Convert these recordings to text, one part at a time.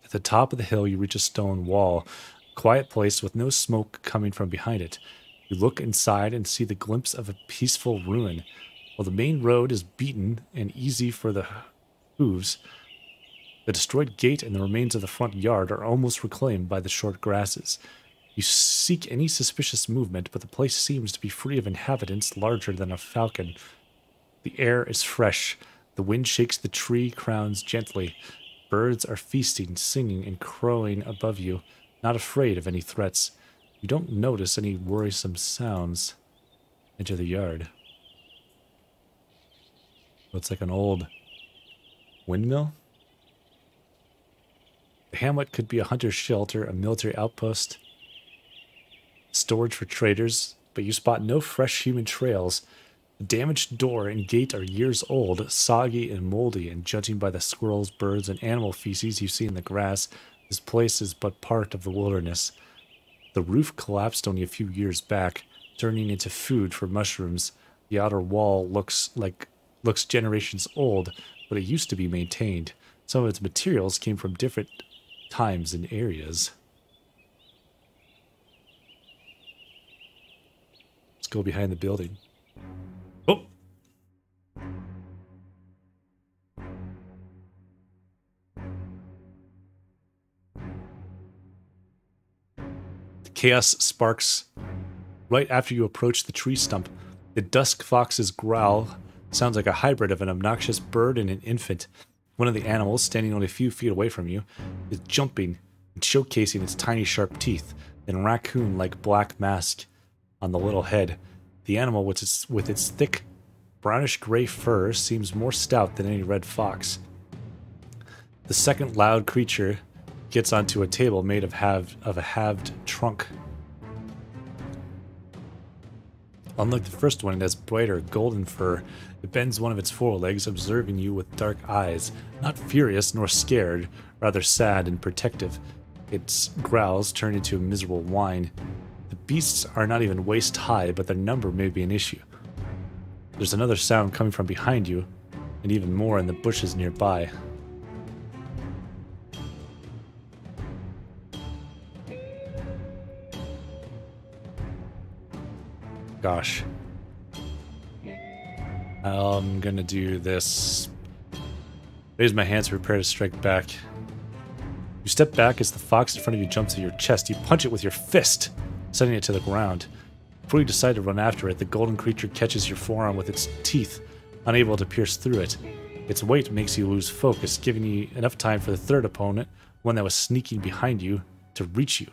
At the top of the hill, you reach a stone wall, a quiet place with no smoke coming from behind it. You look inside and see the glimpse of a peaceful ruin. While the main road is beaten and easy for the hooves, the destroyed gate and the remains of the front yard are almost reclaimed by the short grasses. You seek any suspicious movement, but the place seems to be free of inhabitants larger than a falcon. The air is fresh. The wind shakes the tree crowns gently. Birds are feasting, singing, and crowing above you, not afraid of any threats. You don't notice any worrisome sounds. Enter the yard. Looks like an old windmill. The hamlet could be a hunter's shelter, a military outpost, storage for traders, but you spot no fresh human trails. The damaged door and gate are years old, soggy and moldy, and judging by the squirrels, birds, and animal feces you see in the grass, this place is but part of the wilderness. The roof collapsed only a few years back, turning into food for mushrooms. The outer wall looks generations old, but it used to be maintained. Some of its materials came from different times and areas. Let's go behind the building. Oh! The chaos sparks right after you approach the tree stump. The dusk fox's growl sounds like a hybrid of an obnoxious bird and an infant. One of the animals, standing only a few feet away from you, is jumping and showcasing its tiny sharp teeth and raccoon-like black mask on the little head. The animal, with its thick brownish-gray fur, seems more stout than any red fox. The second loud creature gets onto a table made of a halved trunk. Unlike the first one, it has brighter golden fur. It bends one of its forelegs, observing you with dark eyes, not furious nor scared, rather sad and protective. Its growls turn into a miserable whine. The beasts are not even waist high, but their number may be an issue. There's another sound coming from behind you, and even more in the bushes nearby. Gosh. I'm gonna do this. Raise my hands, prepare to strike back. You step back as the fox in front of you jumps at your chest. You punch it with your fist, sending it to the ground. Before you decide to run after it, the golden creature catches your forearm with its teeth, unable to pierce through it. Its weight makes you lose focus, giving you enough time for the third opponent, one that was sneaking behind you, to reach you.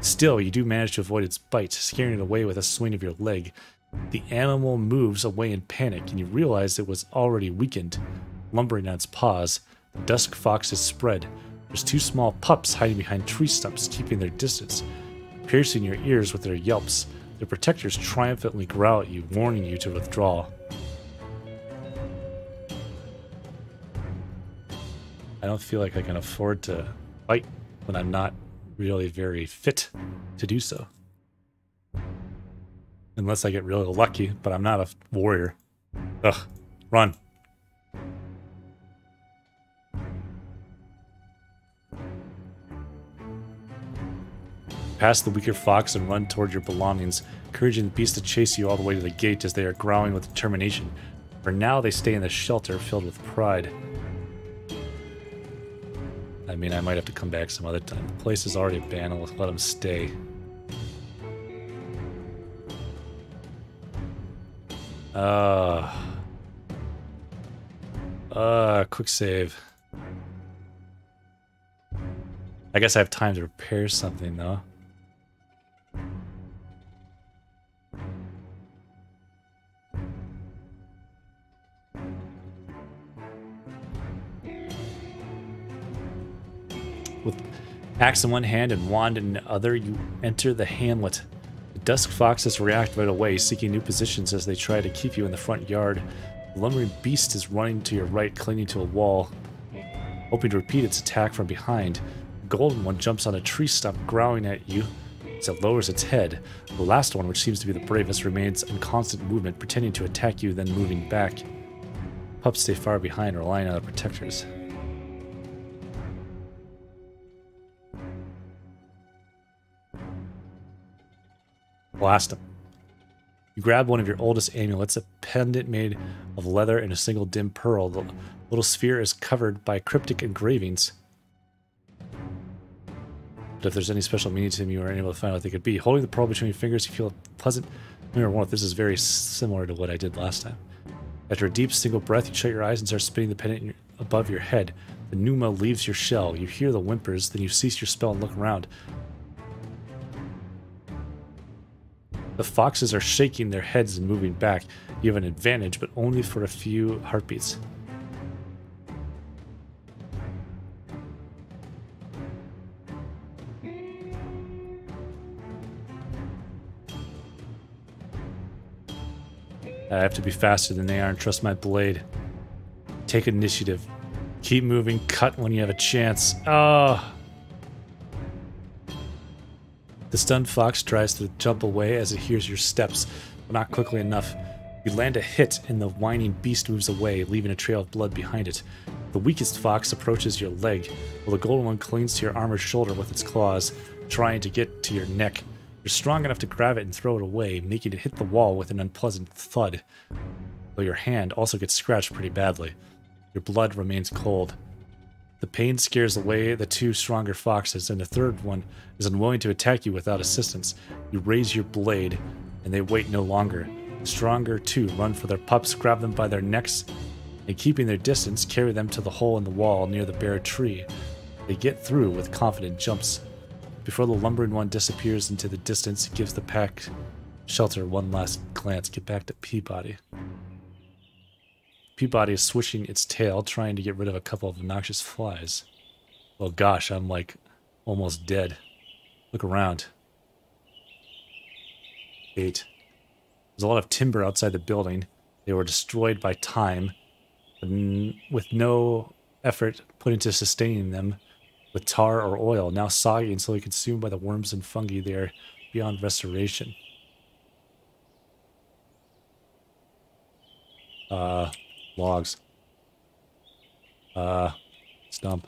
Still, you do manage to avoid its bite, scaring it away with a swing of your leg. The animal moves away in panic, and you realize it was already weakened. Lumbering on its paws, the dusk fox is spread. There's two small pups hiding behind tree stumps, keeping their distance. Piercing your ears with their yelps, their protectors triumphantly growl at you, warning you to withdraw. I don't feel like I can afford to fight when I'm not really very fit to do so. Unless I get really lucky, but I'm not a warrior. Ugh, run. Pass the weaker fox and run toward your belongings, encouraging the beast to chase you all the way to the gate as they are growling with determination. For now, they stay in the shelter filled with pride. I mean, I might have to come back some other time. The place is already abandoned. Let's let them stay. Quick save. I guess I have time to repair something, though. With axe in one hand and wand in the other, you enter the hamlet. The dusk foxes react right away, seeking new positions as they try to keep you in the front yard. The lumbering beast is running to your right, clinging to a wall, hoping to repeat its attack from behind. The golden one jumps on a tree stump, growling at you as it lowers its head. The last one, which seems to be the bravest, remains in constant movement, pretending to attack you, then moving back. Pups stay far behind, relying on their protectors. Blast him. You grab one of your oldest amulets, a pendant made of leather and a single dim pearl. The little sphere is covered by cryptic engravings. But if there's any special meaning to them, you are unable to find out what they could be. Holding the pearl between your fingers, you feel a pleasant warmth. This is very similar to what I did last time. After a deep single breath, you shut your eyes and start spinning the pendant above your head. The pneuma leaves your shell. You hear the whimpers, then you cease your spell and look around. The foxes are shaking their heads and moving back. You have an advantage, but only for a few heartbeats. I have to be faster than they are and trust my blade. Take initiative. Keep moving. Cut when you have a chance. Oh. The stunned fox tries to jump away as it hears your steps, but not quickly enough. You land a hit and the whining beast moves away, leaving a trail of blood behind it. The weakest fox approaches your leg, while the golden one clings to your armored shoulder with its claws, trying to get to your neck. You're strong enough to grab it and throw it away, making it hit the wall with an unpleasant thud, though your hand also gets scratched pretty badly. Your blood remains cold. The pain scares away the two stronger foxes, and the third one is unwilling to attack you without assistance. You raise your blade, and they wait no longer. The stronger two run for their pups, grab them by their necks, and keeping their distance, carry them to the hole in the wall near the bare tree. They get through with confident jumps. Before the lumbering one disappears into the distance, it gives the pack shelter one last glance. Get back to Peabody. Peabody is swishing its tail, trying to get rid of a couple of noxious flies. Oh gosh, I'm like almost dead. Look around. 8. There's a lot of timber outside the building. They were destroyed by time, with no effort put into sustaining them with tar or oil, now soggy and slowly consumed by the worms and fungi. They are beyond restoration. Logs. Stump.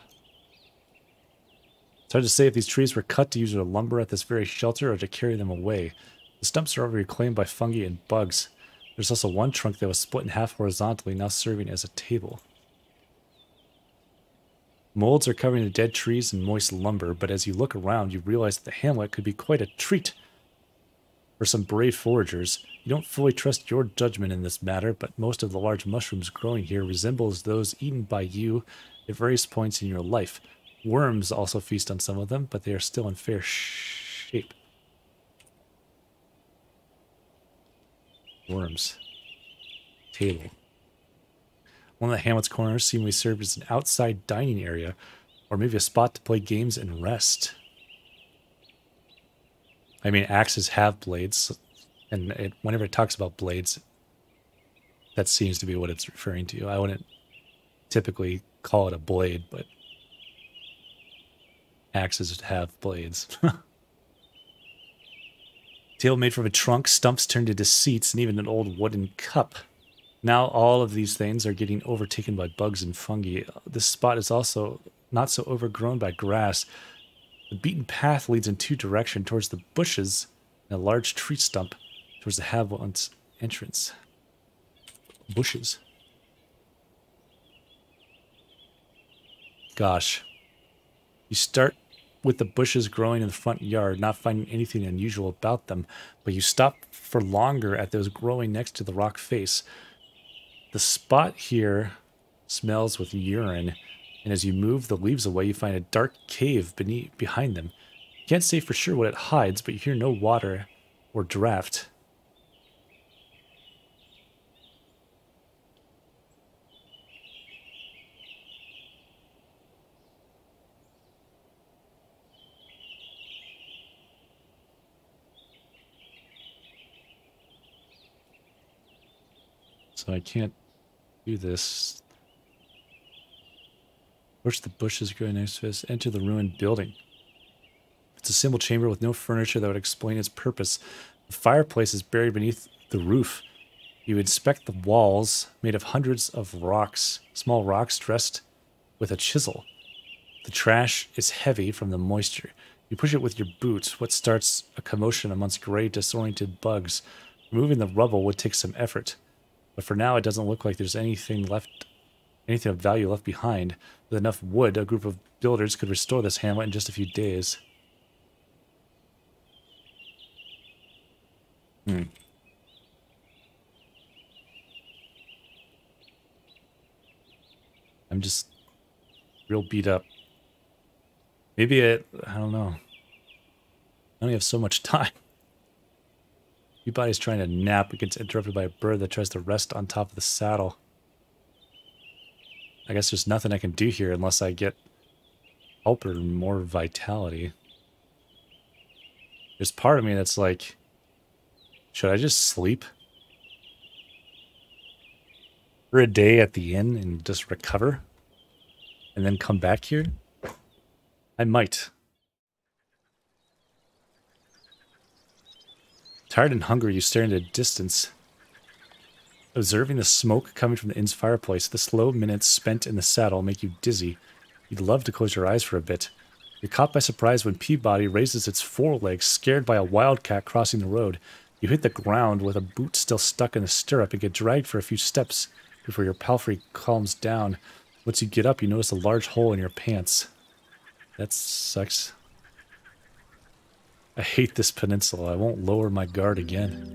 It's hard to say if these trees were cut to use as lumber at this very shelter or to carry them away. The stumps are already reclaimed by fungi and bugs. There's also one trunk that was split in half horizontally, now serving as a table. Molds are covering the dead trees and moist lumber, but as you look around, you realize that the hamlet could be quite a treat for some brave foragers. You don't fully trust your judgment in this matter, but most of the large mushrooms growing here resembles those eaten by you at various points in your life. Worms also feast on some of them, but they are still in fair shape. Worms. Table. One of the hamlet's corners seemingly served as an outside dining area, or maybe a spot to play games and rest. I mean, axes have blades, and whenever it talks about blades, that seems to be what it's referring to. I wouldn't typically call it a blade, but axes have blades. Table made from a trunk, stumps turned into seats, and even an old wooden cup. Now all of these things are getting overtaken by bugs and fungi. This spot is also not so overgrown by grass. The beaten path leads in two directions, towards the bushes and a large tree stump towards the hamlet's entrance. Bushes. Gosh. You start with the bushes growing in the front yard, not finding anything unusual about them, but you stop for longer at those growing next to the rock face. The spot here smells with urine, and as you move the leaves away, you find a dark cave behind them. You can't say for sure what it hides, but you hear no water or draft. So I can't do this. Push the bushes growing next to us. Enter the ruined building. It's a simple chamber with no furniture that would explain its purpose. The fireplace is buried beneath the roof. You inspect the walls, made of hundreds of rocks, small rocks dressed with a chisel. The trash is heavy from the moisture. You push it with your boot, what starts a commotion amongst gray, disoriented bugs. Removing the rubble would take some effort, but for now it doesn't look like there's anything of value left behind. With enough wood, a group of builders could restore this hamlet in just a few days. I'm just real beat up. Maybe I don't know. I only have so much time. Your body's trying to nap. It gets interrupted by a bird that tries to rest on top of the saddle. I guess there's nothing I can do here unless I get help or more vitality. There's part of me that's like, should I just sleep for a day at the inn and just recover and then come back here? I might. Tired and hungry, you stare into the distance, observing the smoke coming from the inn's fireplace. The slow minutes spent in the saddle make you dizzy. You'd love to close your eyes for a bit. You're caught by surprise when Peabody raises its forelegs, scared by a wildcat crossing the road. You hit the ground with a boot still stuck in the stirrup and get dragged for a few steps before your palfrey calms down. Once you get up, you notice a large hole in your pants. That sucks. I hate this peninsula. I won't lower my guard again.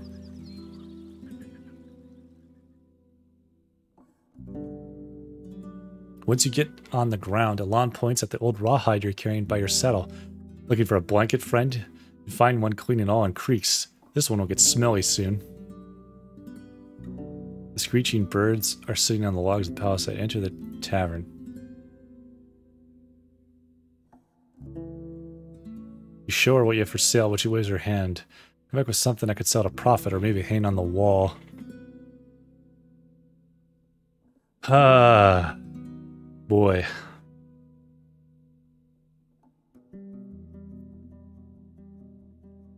Once you get on the ground, Alon points at the old rawhide you're carrying by your saddle. Looking for a blanket, friend? You find one clean and all and creaks. This one will get smelly soon. The screeching birds are sitting on the logs of the palace. I enter the tavern. You show her what you have for sale, but she waves her hand. Come back with something I could sell at a profit, or maybe hang on the wall. Ah, boy.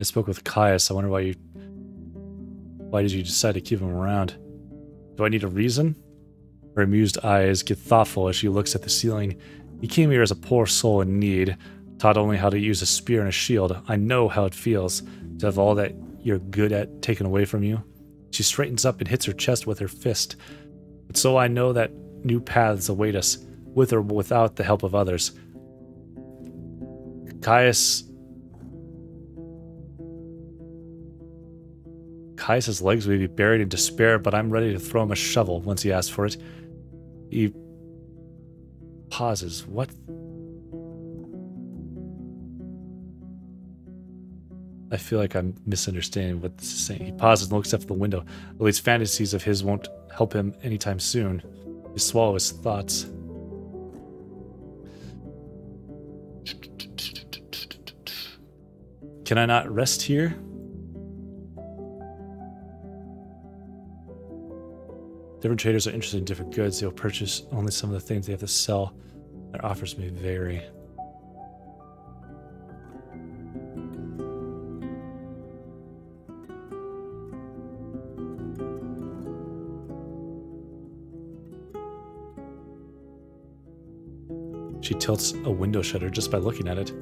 I spoke with Caius. I wonder why did you decide to keep him around? Do I need a reason? Her amused eyes get thoughtful as she looks at the ceiling. He came here as a poor soul in need, taught only how to use a spear and a shield. I know how it feels to have all that you're good at taken away from you. She straightens up and hits her chest with her fist. But so I know that new paths await us, with or without the help of others. Caius's legs may be buried in despair, but I'm ready to throw him a shovel once he asks for it. He pauses. What? I feel like I'm misunderstanding what this is saying. He pauses and looks up at the window. Though these fantasies of his won't help him anytime soon. He swallows his thoughts. Can I not rest here? Different traders are interested in different goods. They'll purchase only some of the things they have to sell. Their offers may vary. She tilts a window shutter just by looking at it.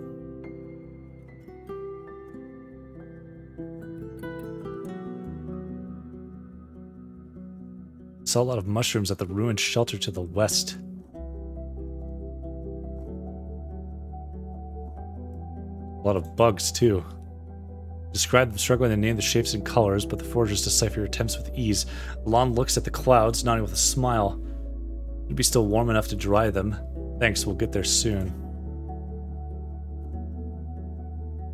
Saw a lot of mushrooms at the ruined shelter to the west. A lot of bugs, too. Describe them struggling to name the shapes and colors, but the foragers decipher your attempts with ease. Alon looks at the clouds, nodding with a smile. It'd be still warm enough to dry them. Thanks, we'll get there soon.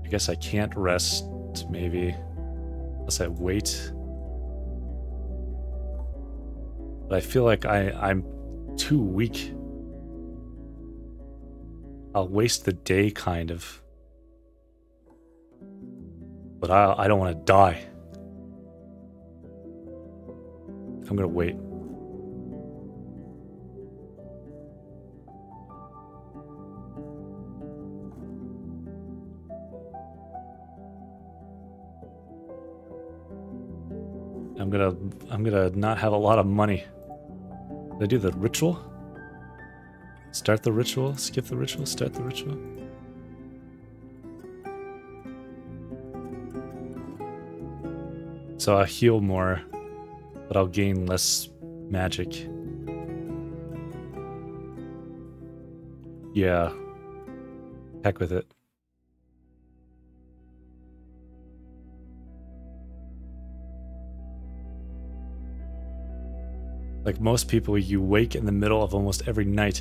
I guess I can't rest, maybe. Unless I wait. But I feel like I'm too weak. I'll waste the day, kind of. But I don't want to die. I'm gonna wait. I'm gonna not have a lot of money. Did I do the ritual? Start the ritual, skip the ritual, start the ritual. So I'll heal more, but I'll gain less magic. Yeah. Heck with it. Like most people, you wake in the middle of almost every night.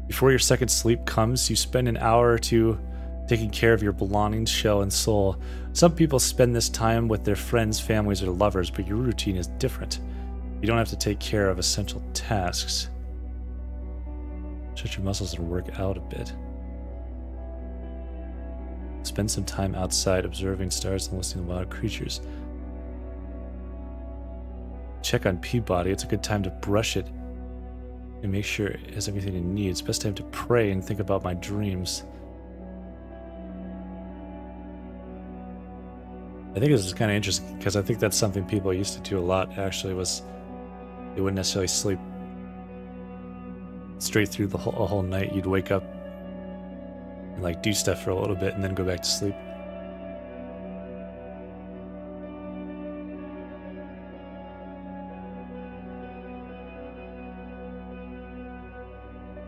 Before your second sleep comes, you spend an hour or two taking care of your belongings, shell, and soul. Some people spend this time with their friends, families, or lovers, but your routine is different. You don't have to take care of essential tasks. Stretch your muscles and work out a bit. Spend some time outside observing stars and listening to wild creatures. Check on Peabody. It's a good time to brush it and make sure it has everything it needs. Best time to pray and think about my dreams. I think this is kind of interesting because I think that's something people used to do a lot, actually, was they wouldn't necessarily sleep straight through a whole night. You'd wake up and like do stuff for a little bit and then go back to sleep.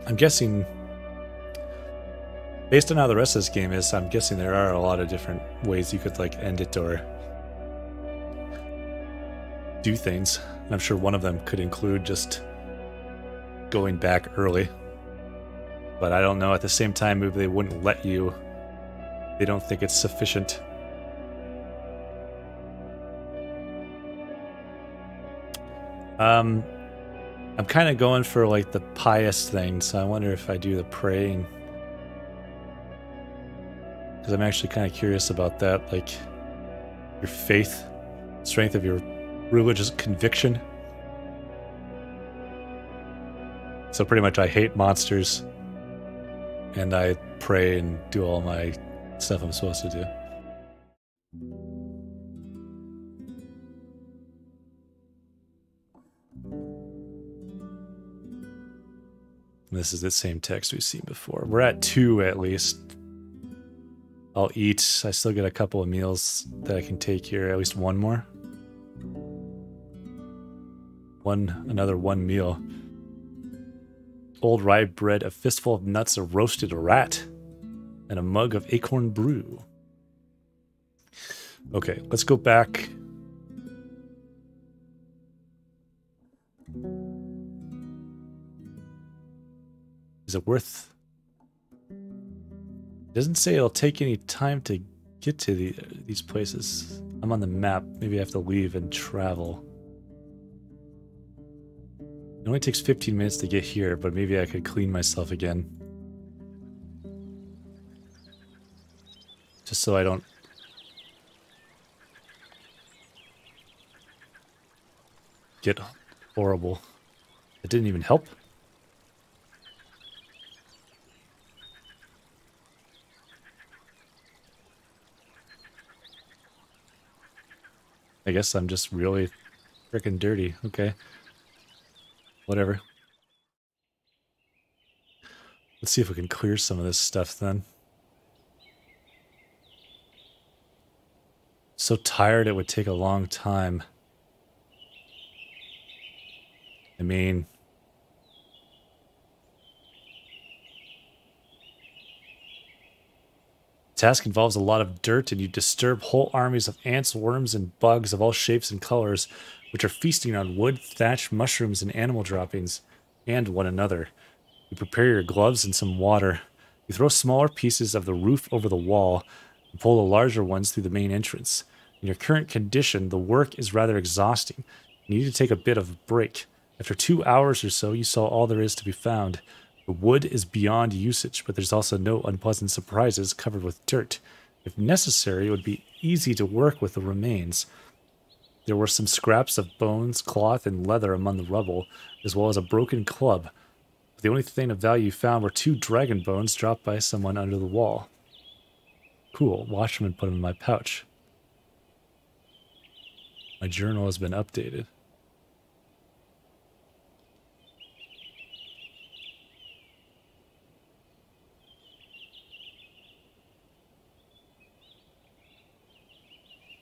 I'm guessing, based on how the rest of this game is, I'm guessing there are a lot of different ways you could like end it or do things. And I'm sure one of them could include just going back early. But I don't know, at the same time, maybe they wouldn't let you. They don't think it's sufficient. I'm kind of going for like the pious thing, so I wonder if I do the praying. Because I'm actually kind of curious about that, like your faith, strength of your religious conviction. So pretty much I hate monsters, and I pray and do all my stuff I'm supposed to do. This is the same text we've seen before. We're at 2 at least. I'll eat. I still get a couple of meals that I can take here. At least one more. Another one meal. Old rye bread, a fistful of nuts, a roasted rat, and a mug of acorn brew. Okay, let's go back. Is it worth... It doesn't say it'll take any time to get to these places. I'm on the map. Maybe I have to leave and travel. It only takes 15 minutes to get here, but maybe I could clean myself again. Just so I don't... get horrible. It didn't even help. I guess I'm just really freaking dirty. Okay. Whatever. Let's see if we can clear some of this stuff then. So tired it would take a long time. I mean... The task involves a lot of dirt, and you disturb whole armies of ants, worms, and bugs of all shapes and colors, which are feasting on wood, thatch, mushrooms, and animal droppings, and one another. You prepare your gloves and some water. You throw smaller pieces of the roof over the wall, and pull the larger ones through the main entrance. In your current condition, the work is rather exhausting. You need to take a bit of a break. After 2 hours or so, you saw all there is to be found. The wood is beyond usage, but there's also no unpleasant surprises covered with dirt. If necessary, it would be easy to work with the remains. There were some scraps of bones, cloth, and leather among the rubble, as well as a broken club. But the only thing of value found were 2 dragon bones dropped by someone under the wall. Cool. Wash them and put them in my pouch. My journal has been updated.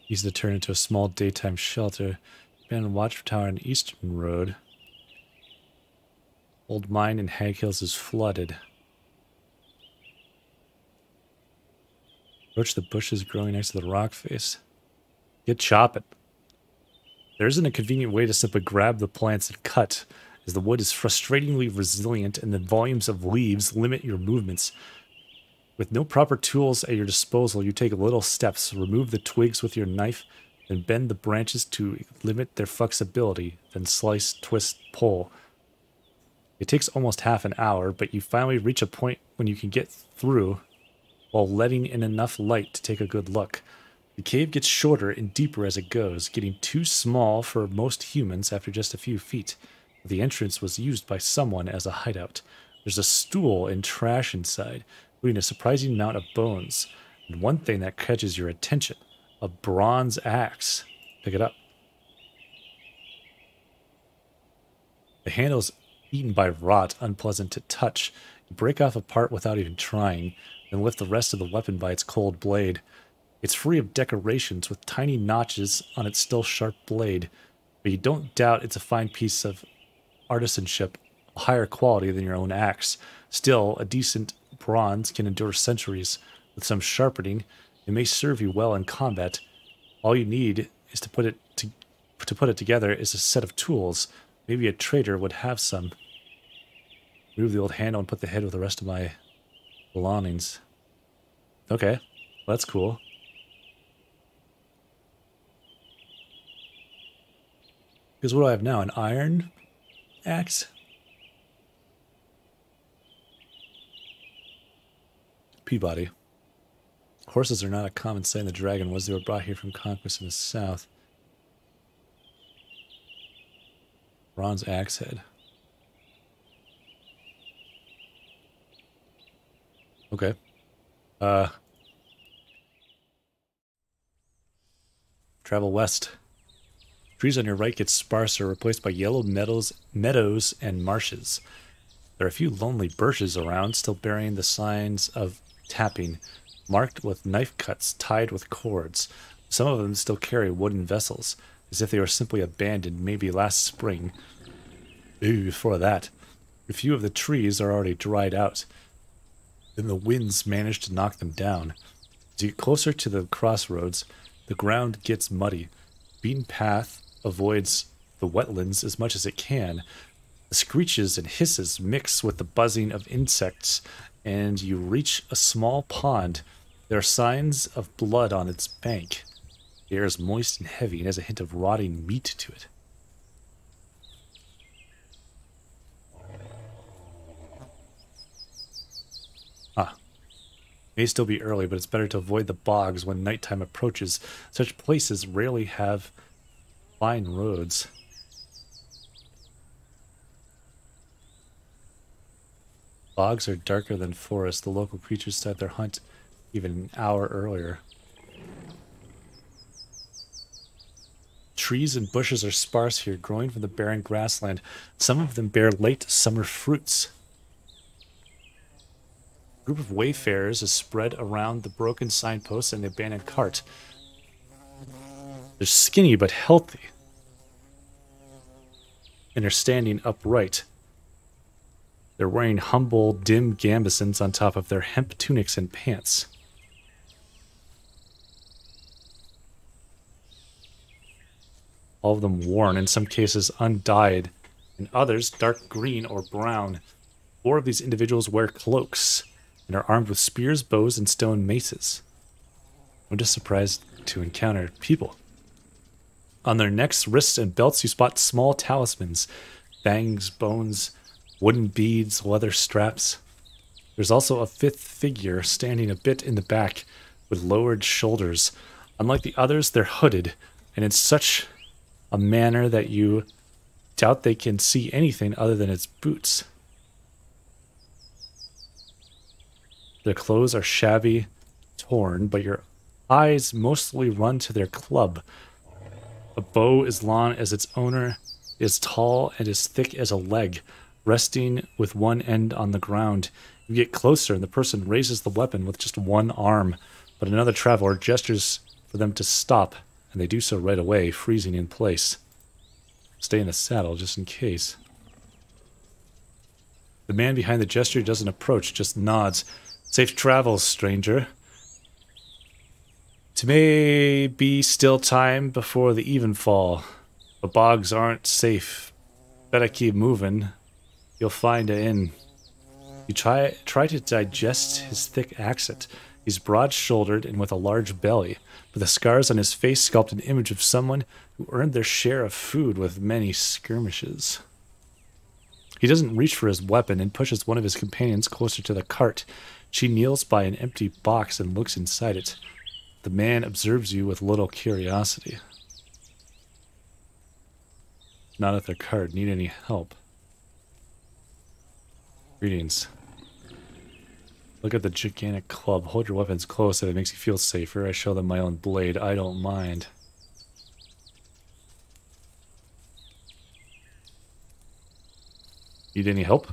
Easy to turn into a small daytime shelter. Abandoned watchtower on Eastern Road. Old mine in Hag Hills is flooded. Approach the bushes growing next to the rock face. Get chopping. There isn't a convenient way to simply grab the plants and cut, as the wood is frustratingly resilient and the volumes of leaves limit your movements. With no proper tools at your disposal, you take little steps, remove the twigs with your knife, and bend the branches to limit their flexibility, then slice, twist, pull. It takes almost half an hour, but you finally reach a point when you can get through while letting in enough light to take a good look. The cave gets shorter and deeper as it goes, getting too small for most humans after just a few feet. The entrance was used by someone as a hideout. There's a stool and trash inside, including a surprising amount of bones. And one thing that catches your attention, a bronze axe. Pick it up. The handle's eaten by rot, unpleasant to touch. You break off a part without even trying, then lift the rest of the weapon by its cold blade. It's free of decorations with tiny notches on its still sharp blade, but you don't doubt it's a fine piece of artisanship, a higher quality than your own axe. Still, a decent bronze can endure centuries. With some sharpening, it may serve you well in combat. All you need is to put it together is a set of tools. Maybe a trader would have some. Remove the old handle and put the head with the rest of my belongings. Okay, well, that's cool. Because what do I have now? An iron axe? Peabody. Horses are not a common sight in the Dragon Woods. They were brought here from conquest in the south. Bronze axe head. Okay. Travel west. Trees on your right get sparser, replaced by yellow meadows and marshes. There are a few lonely birches around, still bearing the signs of tapping, marked with knife cuts tied with cords. Some of them still carry wooden vessels, as if they were simply abandoned maybe last spring. Ooh, before that. A few of the trees are already dried out, and the winds managed to knock them down. As you get closer to the crossroads, the ground gets muddy. Beaten path avoids the wetlands as much as it can. The screeches and hisses mix with the buzzing of insects, and you reach a small pond. There are signs of blood on its bank. The air is moist and heavy and has a hint of rotting meat to it. May still be early, but it's better to avoid the bogs when nighttime approaches. Such places rarely have fine roads. Bogs are darker than forests. The local creatures start their hunt even an hour earlier. Trees and bushes are sparse here, growing from the barren grassland. Some of them bear late summer fruits. A group of wayfarers is spread around the broken signposts and the abandoned cart. They're skinny but healthy, and are standing upright. They're wearing humble, dim gambesons on top of their hemp tunics and pants. All of them worn, in some cases undyed, and others dark green or brown. 4 of these individuals wear cloaks and are armed with spears, bows, and stone maces. I'm just surprised to encounter people. On their necks, wrists, and belts, you spot small talismans, fangs, bones, wooden beads, leather straps. There's also a 5th figure standing a bit in the back with lowered shoulders. Unlike the others, they're hooded, and in such a manner that you doubt they can see anything other than its boots. Their clothes are shabby, torn, but your eyes mostly run to their club. A bow as long as its owner, is tall and as thick as a leg, resting with one end on the ground. You get closer and the person raises the weapon with just one arm, but another traveler gestures for them to stop. and they do so right away, freezing in place. Stay in the saddle just in case. The man behind the gesture doesn't approach, just nods. Safe travels, stranger. It may be still time before the evenfall. The bogs aren't safe. Better keep moving. You'll find an inn. You try to digest his thick accent. He's broad-shouldered and with a large belly, but the scars on his face sculpt an image of someone who earned their share of food with many skirmishes. He doesn't reach for his weapon and pushes one of his companions closer to the cart. She kneels by an empty box and looks inside it. The man observes you with little curiosity. Not at their cart. Need any help? Greetings. Look at the gigantic club. Hold your weapons close if it makes you feel safer. I show them my own blade. I don't mind. Need any help?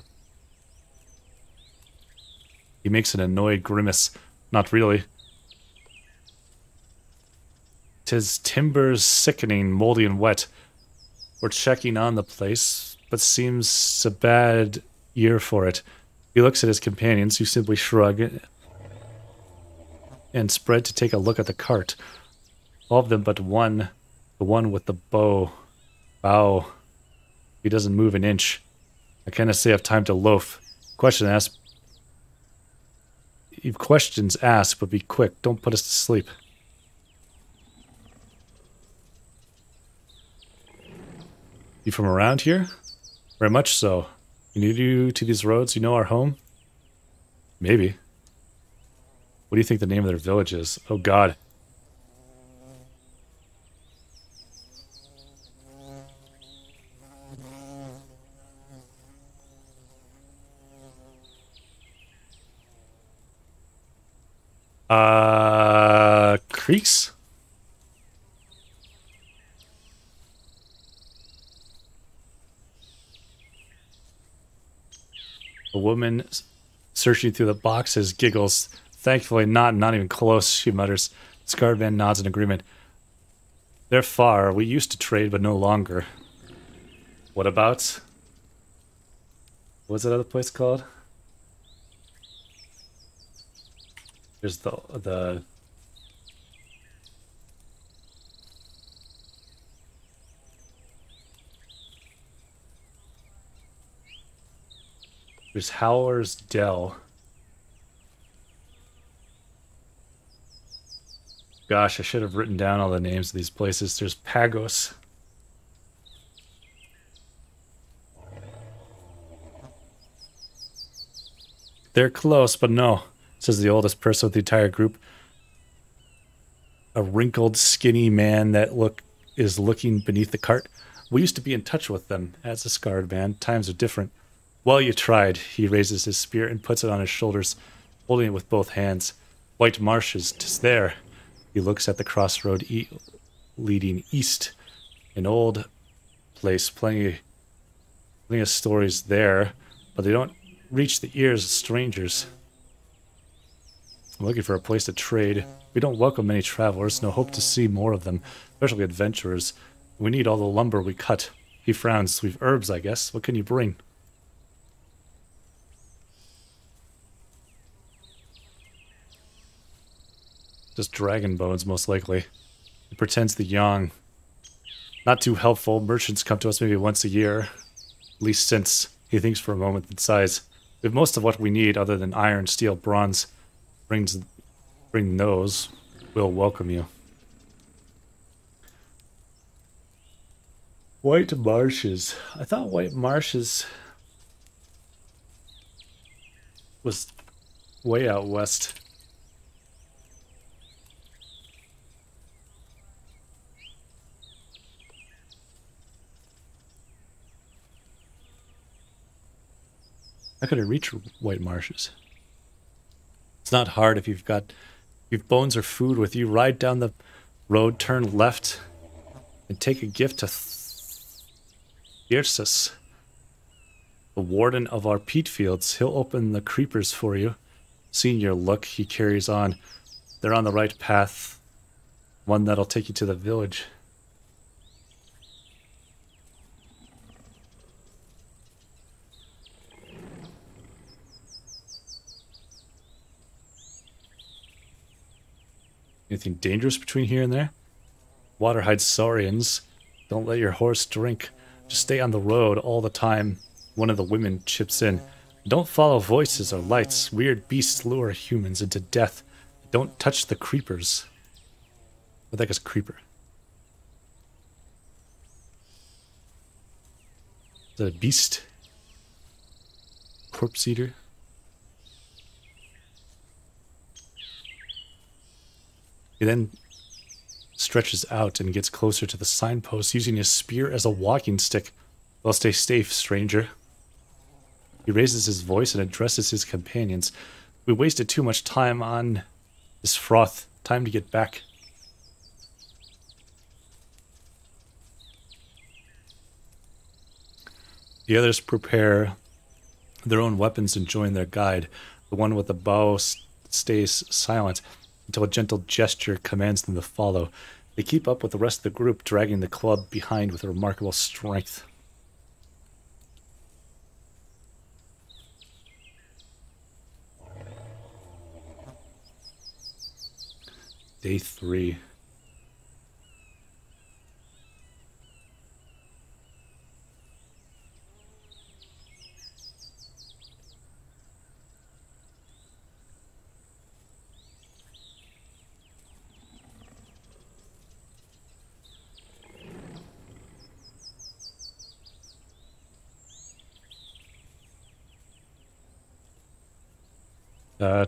He makes an annoyed grimace. Not really. 'Tis timbers sickening, moldy and wet. We're checking on the place, but seems a bad year for it. He looks at his companions, who simply shrug and spread to take a look at the cart. All of them but one, the one with the bow. Bow. He doesn't move an inch. I kinda say I have time to loaf. Questions ask, but be quick. Don't put us to sleep. You from around here? Very much so. You new to these roads? You know our home? Maybe. What do you think the name of their village is? Oh god. Creeks? A woman searching through the boxes giggles. Thankfully not even close, she mutters. Scarred man nods in agreement. They're far. We used to trade, but no longer. What about? What's that other place called? There's the There's Howler's Dell. Gosh, I should have written down all the names of these places. There's Pagos. They're close, but no, says the oldest person with the entire group. A wrinkled, skinny man that is looking beneath the cart. We used to be in touch with them, adds the scarred man. Times are different. Well, you tried. He raises his spear and puts it on his shoulders, holding it with both hands. White marshes, 'tis there. He looks at the crossroad leading east. An old place, plenty of stories there, but they don't reach the ears of strangers. I'm looking for a place to trade. We don't welcome many travelers, no hope to see more of them, especially adventurers. We need all the lumber we cut. He frowns. We've herbs, I guess. What can you bring? Just dragon bones, most likely. He pretends the young. Not too helpful. Merchants come to us maybe once a year. At least since. He thinks for a moment and sighs. We have most of what we need other than iron, steel, bronze. Bring those. We'll welcome you. White marshes. I thought white marshes was way out west. How could I reach white marshes? It's not hard if you've bones or food with you. Ride down the road, turn left, and take a gift to Thyrsus, the warden of our peat fields. He'll open the creepers for you. Seeing your look, he carries on. They're on the right path. One that'll take you to the village. Anything dangerous between here and there? Water hides saurians. Don't let your horse drink. Just stay on the road all the time. One of the women chips in. Don't follow voices or lights. Weird beasts lure humans into death. Don't touch the creepers. What the heck is creeper? Is that a beast? Corpse eater? He then stretches out and gets closer to the signpost, using his spear as a walking stick. Well, stay safe, stranger. He raises his voice and addresses his companions. We wasted too much time on this froth. Time to get back. The others prepare their own weapons and join their guide. The one with the bow stays silent until a gentle gesture commands them to follow. They keep up with the rest of the group, dragging the club behind with remarkable strength. Day 3.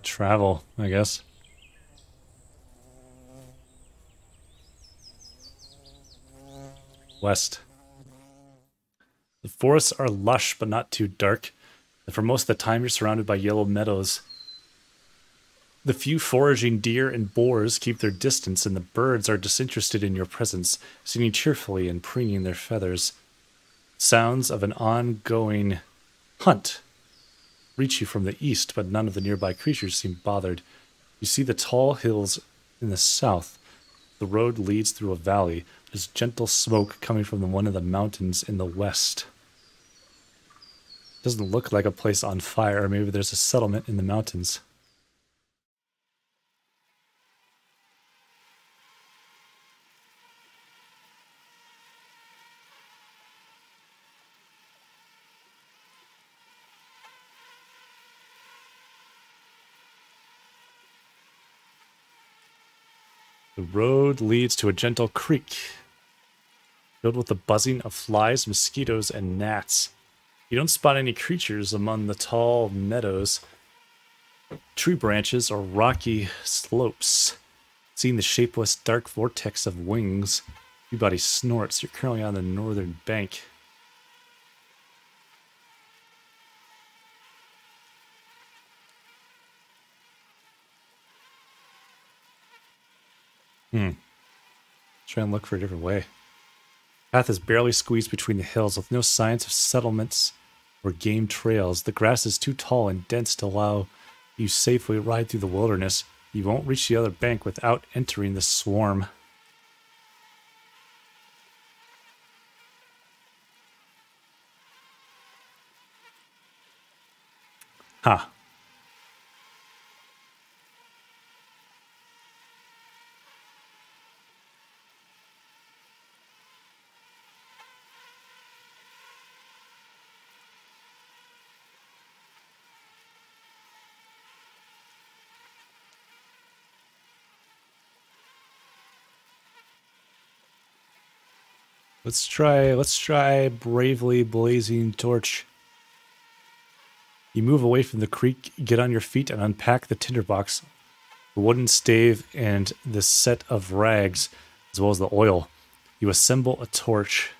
Travel, I guess. West. The forests are lush but not too dark, and for most of the time you're surrounded by yellow meadows. The few foraging deer and boars keep their distance, and the birds are disinterested in your presence, singing cheerfully and preening their feathers. Sounds of an ongoing hunt reach you from the east, but none of the nearby creatures seem bothered. You see the tall hills in the south. The road leads through a valley. There's gentle smoke coming from one of the mountains in the west. Doesn't look like a place on fire, or maybe there's a settlement in the mountains. The road leads to a gentle creek, filled with the buzzing of flies, mosquitoes, and gnats. You don't spot any creatures among the tall meadows, tree branches, or rocky slopes. Seeing the shapeless, dark vortex of wings, your body snorts. You're currently on the northern bank. Try and look for a different way. Path is barely squeezed between the hills, with no signs of settlements or game trails. The grass is too tall and dense to allow you safely ride through the wilderness. You won't reach the other bank without entering the swarm. Ha. Let's try Bravely Blazing Torch. You move away from the creek, get on your feet, and unpack the tinderbox, the wooden stave, and the set of rags, as well as the oil. You assemble a torch.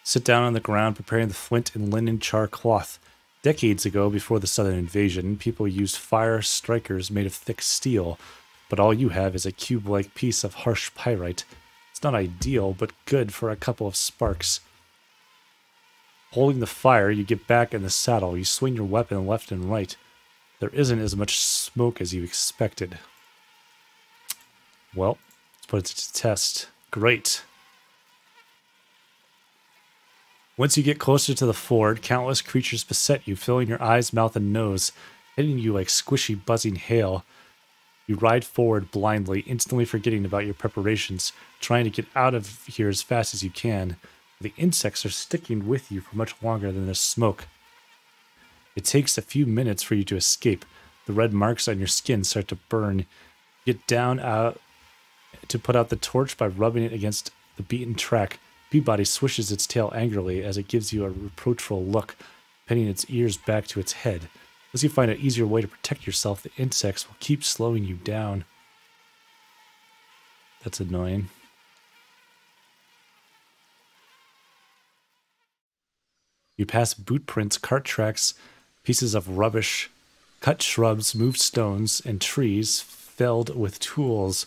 Sit down on the ground, preparing the flint and linen char cloth. Decades ago, before the southern invasion, people used fire strikers made of thick steel, but all you have is a cube-like piece of harsh pyrite. It's not ideal, but good for a couple of sparks. Holding the fire, you get back in the saddle. You swing your weapon left and right. There isn't as much smoke as you expected. Well, let's Put it to test. Great. Once you get closer to the ford, countless creatures beset you, filling your eyes, mouth, and nose, hitting you like squishy, buzzing hail. You ride forward blindly, instantly forgetting about your preparations, trying to get out of here as fast as you can. The insects are sticking with you for much longer than the smoke. It takes a few minutes for you to escape. The red marks on your skin start to burn. You get down out to put out the torch by rubbing it against the beaten track. Peabody swishes its tail angrily as it gives you a reproachful look, pinning its ears back to its head. Unless you find an easier way to protect yourself, the insects will keep slowing you down. That's annoying. You pass boot prints, cart tracks, pieces of rubbish, cut shrubs, moved stones, and trees felled with tools.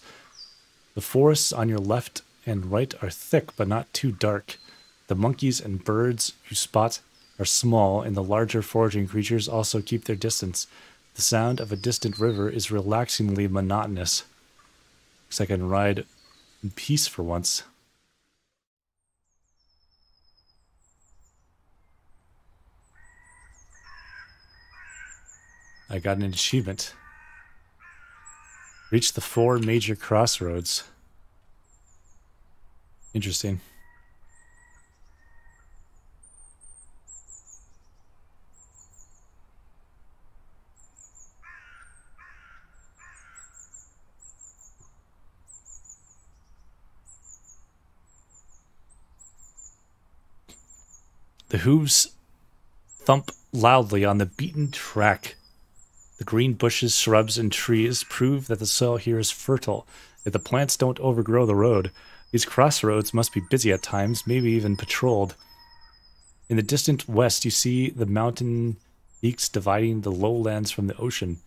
The forests on your left and right are thick but not too dark. The monkeys and birds you spot are small, and the larger foraging creatures also keep their distance. The sound of a distant river is relaxingly monotonous. Looks like I can ride in peace for once. I got an achievement. Reach the 4 major crossroads. Interesting. The hooves thump loudly on the beaten track. The green bushes, shrubs, and trees prove that the soil here is fertile, yet the plants don't overgrow the road. These crossroads must be busy at times, maybe even patrolled. In the distant west, you see the mountain peaks dividing the lowlands from the ocean.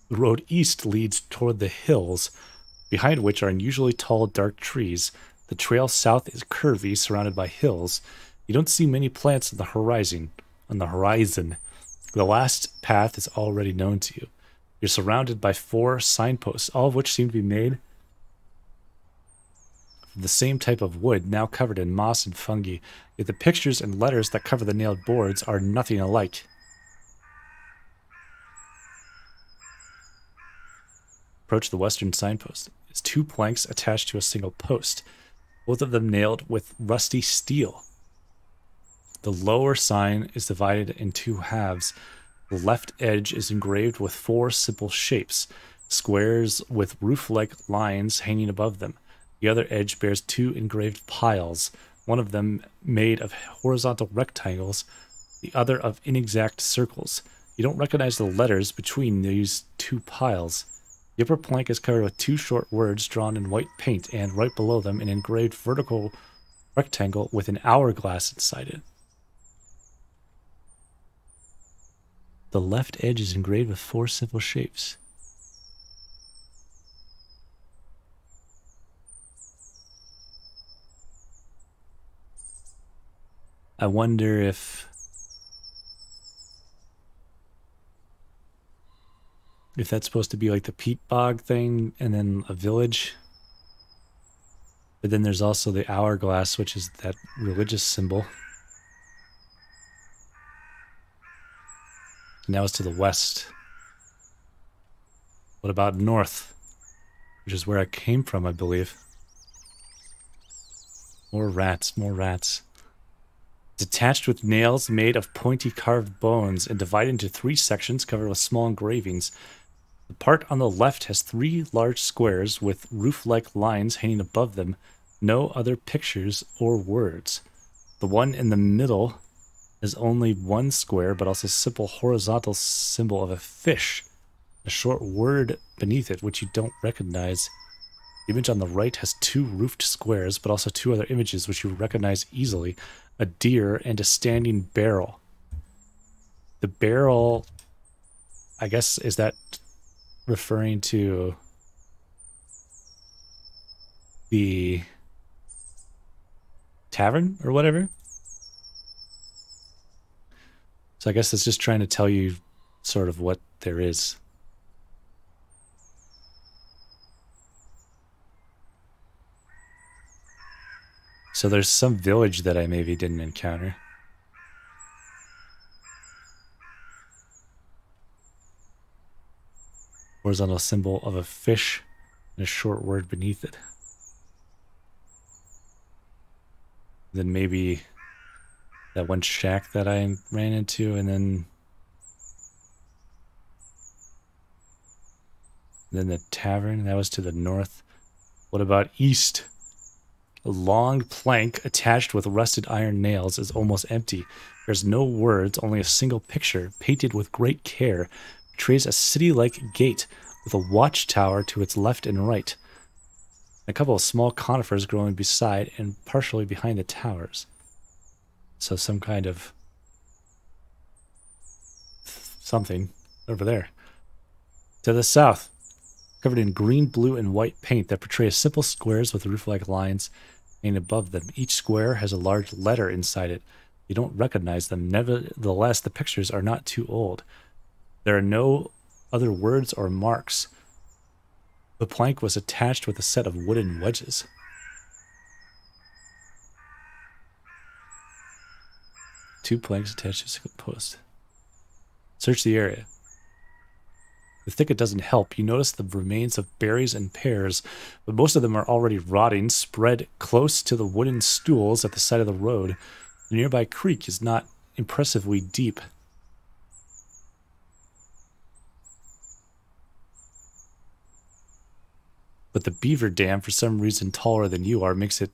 The road east leads toward the hills, behind which are unusually tall, dark trees. The trail south is curvy, surrounded by hills. You don't see many plants on the horizon. The last path is already known to you. You're surrounded by 4 signposts, all of which seem to be made of the same type of wood, now covered in moss and fungi. Yet the pictures and letters that cover the nailed boards are nothing alike. Approach the western signpost. It's 2 planks attached to a single post, both of them nailed with rusty steel. The lower sign is divided in 2 halves. The left edge is engraved with 4 simple shapes, squares with roof-like lines hanging above them. The other edge bears 2 engraved piles, one of them made of horizontal rectangles, the other of inexact circles. You don't recognize the letters between these 2 piles. The upper plank is covered with 2 short words drawn in white paint, and right below them an engraved vertical rectangle with an hourglass inside it. The left edge is engraved with 4 simple shapes. I wonder if that's supposed to be like the peat bog thing and then a village. But then there's also the hourglass, which is that religious symbol. Now it's to the west. What about north? Which is where I came from, I believe. More rats, more rats. It's attached with nails made of pointy carved bones and divided into 3 sections covered with small engravings. The part on the left has 3 large squares with roof-like lines hanging above them. No other pictures or words. The one in the middle has only 1 square, but also a simple horizontal symbol of a fish. A short word beneath it, which you don't recognize. The image on the right has 2 roofed squares, but also 2 other images which you recognize easily. A deer and a standing barrel. The barrel, I guess, is that referring to the tavern or whatever? So I guess it's just trying to tell you sort of what there is. So there's some village that I maybe didn't encounter. Horizontal symbol of a fish and a short word beneath it. Then maybe that one shack that I ran into, and then the tavern, that was to the north. What about east? A long plank attached with rusted iron nails is almost empty. There's no words, only a single picture, painted with great care, portrays a city-like gate with a watchtower to its left and right. A couple of small conifers growing beside and partially behind the towers. So some kind of something over there. To the south, covered in green, blue, and white paint that portrays simple squares with roof-like lines painted above them. Each square has a large letter inside it. You don't recognize them. Nevertheless, the pictures are not too old. There are no other words or marks. The plank was attached with a set of wooden wedges. Two planks attached to a single post. Search the area. The thicket doesn't help. You notice the remains of berries and pears, but most of them are already rotting, spread close to the wooden stools at the side of the road. The nearby creek is not impressively deep. But the beaver dam, for some reason taller than you are, makes it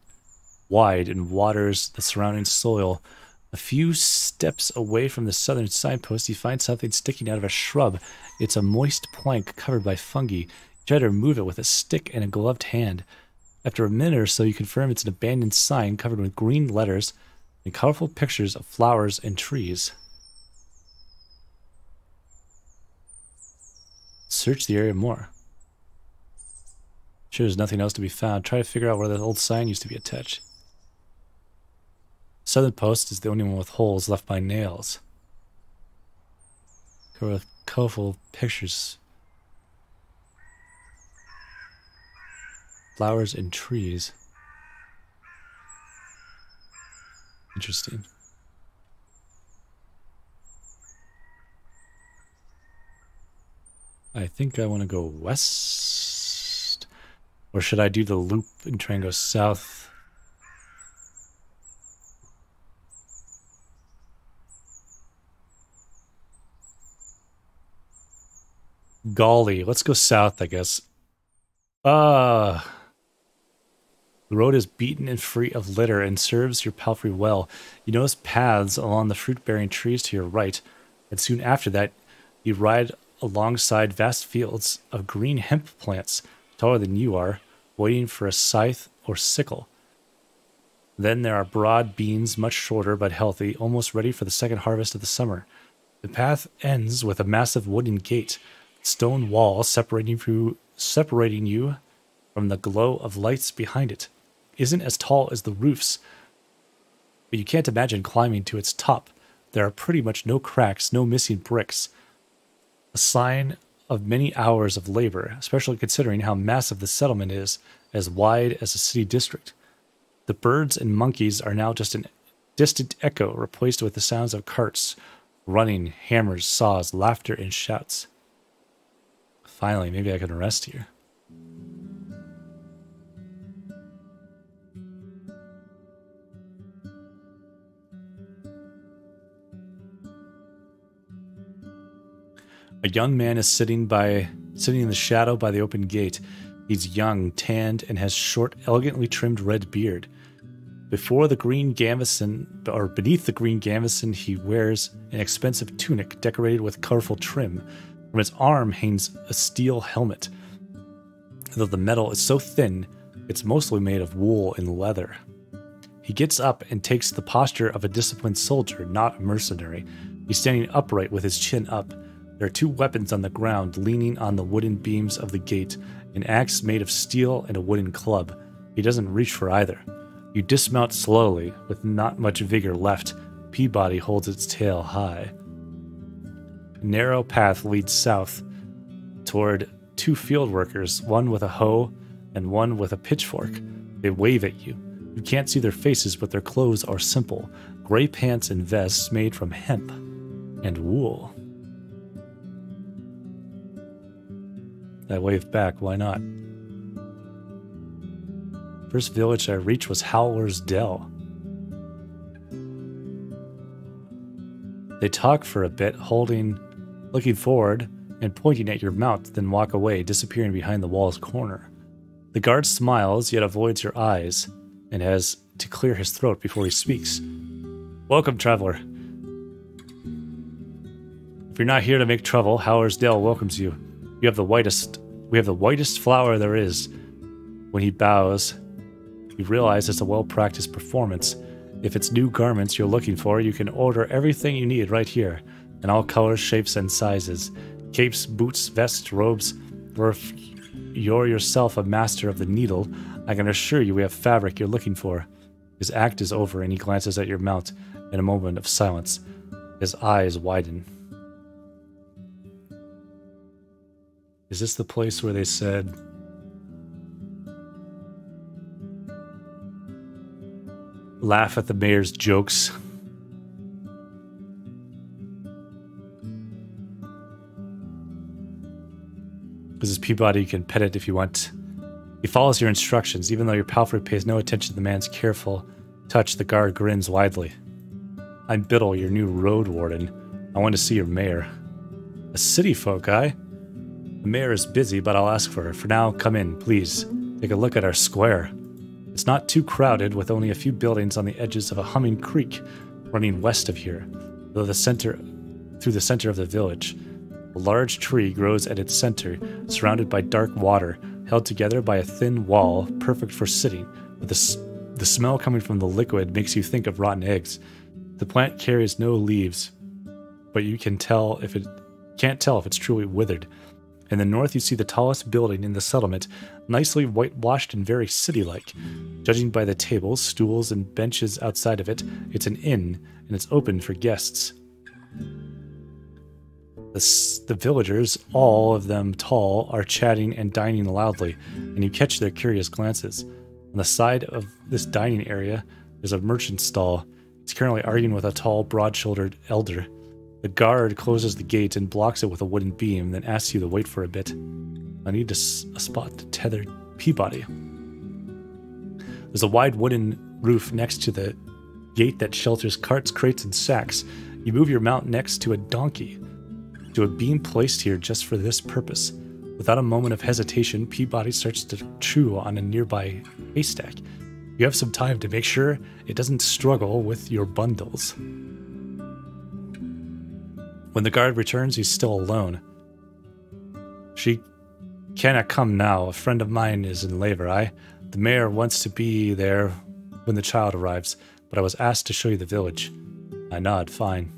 wide and waters the surrounding soil. A few steps away from the southern signpost, you find something sticking out of a shrub. It's a moist plank covered by fungi. You try to remove it with a stick and a gloved hand. After a minute or so, you confirm it's an abandoned sign covered with green letters and colorful pictures of flowers and trees. Search the area more. Sure, there's nothing else to be found. Try to figure out where that old sign used to be attached. Southern post is the only one with holes left by nails. Covered with colorful pictures. Flowers and trees. Interesting. I think I want to go west. Or should I do the loop and try and go south? Golly, let's go south, I guess. The road is beaten and free of litter and serves your palfrey well. You notice paths along the fruit-bearing trees to your right, and soon after that, you ride alongside vast fields of green hemp plants, taller than you are, waiting for a scythe or sickle. Then there are broad beans, much shorter but healthy, almost ready for the second harvest of the summer. The path ends with a massive wooden gate, stone wall separating you from the glow of lights behind it. Isn't as tall as the roofs, but you can't imagine climbing to its top. There are pretty much no cracks, no missing bricks. A sign of many hours of labor, especially considering how massive the settlement is, as wide as a city district. The birds and monkeys are now just a distant echo, replaced with the sounds of carts, running, hammers, saws, laughter, and shouts. Finally, maybe I can rest here. A young man is sitting in the shadow by the open gate. He's young, tanned, and has short, elegantly trimmed red beard. Beneath the green gambeson, he wears an expensive tunic decorated with colorful trim. From his arm hangs a steel helmet. Though the metal is so thin, it's mostly made of wool and leather. He gets up and takes the posture of a disciplined soldier, not a mercenary. He's standing upright with his chin up. There are two weapons on the ground, leaning on the wooden beams of the gate, an axe made of steel and a wooden club. He doesn't reach for either. You dismount slowly, with not much vigor left. Peabody holds its tail high. A narrow path leads south toward two field workers, one with a hoe and one with a pitchfork. They wave at you. You can't see their faces, but their clothes are simple. Gray pants and vests made from hemp and wool. I waved back, why not? First village I reached was Howler's Dell. They talk for a bit, looking forward and pointing at your mouth, then walk away, disappearing behind the wall's corner. The guard smiles, yet avoids your eyes, and has to clear his throat before he speaks. Welcome, traveler. If you're not here to make trouble, Howler's Dell welcomes you. We have the whitest flower there is. When he bows, you realize it's a well-practiced performance. If it's new garments you're looking for, you can order everything you need right here, in all colors, shapes, and sizes. Capes, boots, vests, robes, or if you're yourself a master of the needle, I can assure you we have fabric you're looking for. His act is over, and he glances at your mount in a moment of silence. His eyes widen. Is this the place where they said... laugh at the mayor's jokes? This is Peabody, you can pet it if you want. He follows your instructions, even though your palfrey pays no attention to the man's careful touch. The guard grins widely. I'm Biddle, your new Roadwarden. I want to see your mayor. A city folk, eh? The mayor is busy, but I'll ask for her. For now, come in, please. Take a look at our square. It's not too crowded, with only a few buildings on the edges of a humming creek running west of here, through the center of the village. A large tree grows at its center, surrounded by dark water, held together by a thin wall, perfect for sitting, but the smell coming from the liquid makes you think of rotten eggs. The plant carries no leaves, but you can't tell if it's truly withered. In the north, you see the tallest building in the settlement, nicely whitewashed and very city-like. Judging by the tables, stools, and benches outside of it, it's an inn, and it's open for guests. The villagers, all of them tall, are chatting and dining loudly, and you catch their curious glances. On the side of this dining area, there's a merchant stall. It's currently arguing with a tall, broad-shouldered elder. The guard closes the gate and blocks it with a wooden beam, then asks you to wait for a bit. I need a spot to tether Peabody. There's a wide wooden roof next to the gate that shelters carts, crates, and sacks. You move your mount next to a donkey, to a beam placed here just for this purpose. Without a moment of hesitation, Peabody starts to chew on a nearby haystack. You have some time to make sure it doesn't struggle with your bundles. When the guard returns, he's still alone. She cannot come now. A friend of mine is in labor. The mayor wants to be there when the child arrives, but I was asked to show you the village. I nod, fine.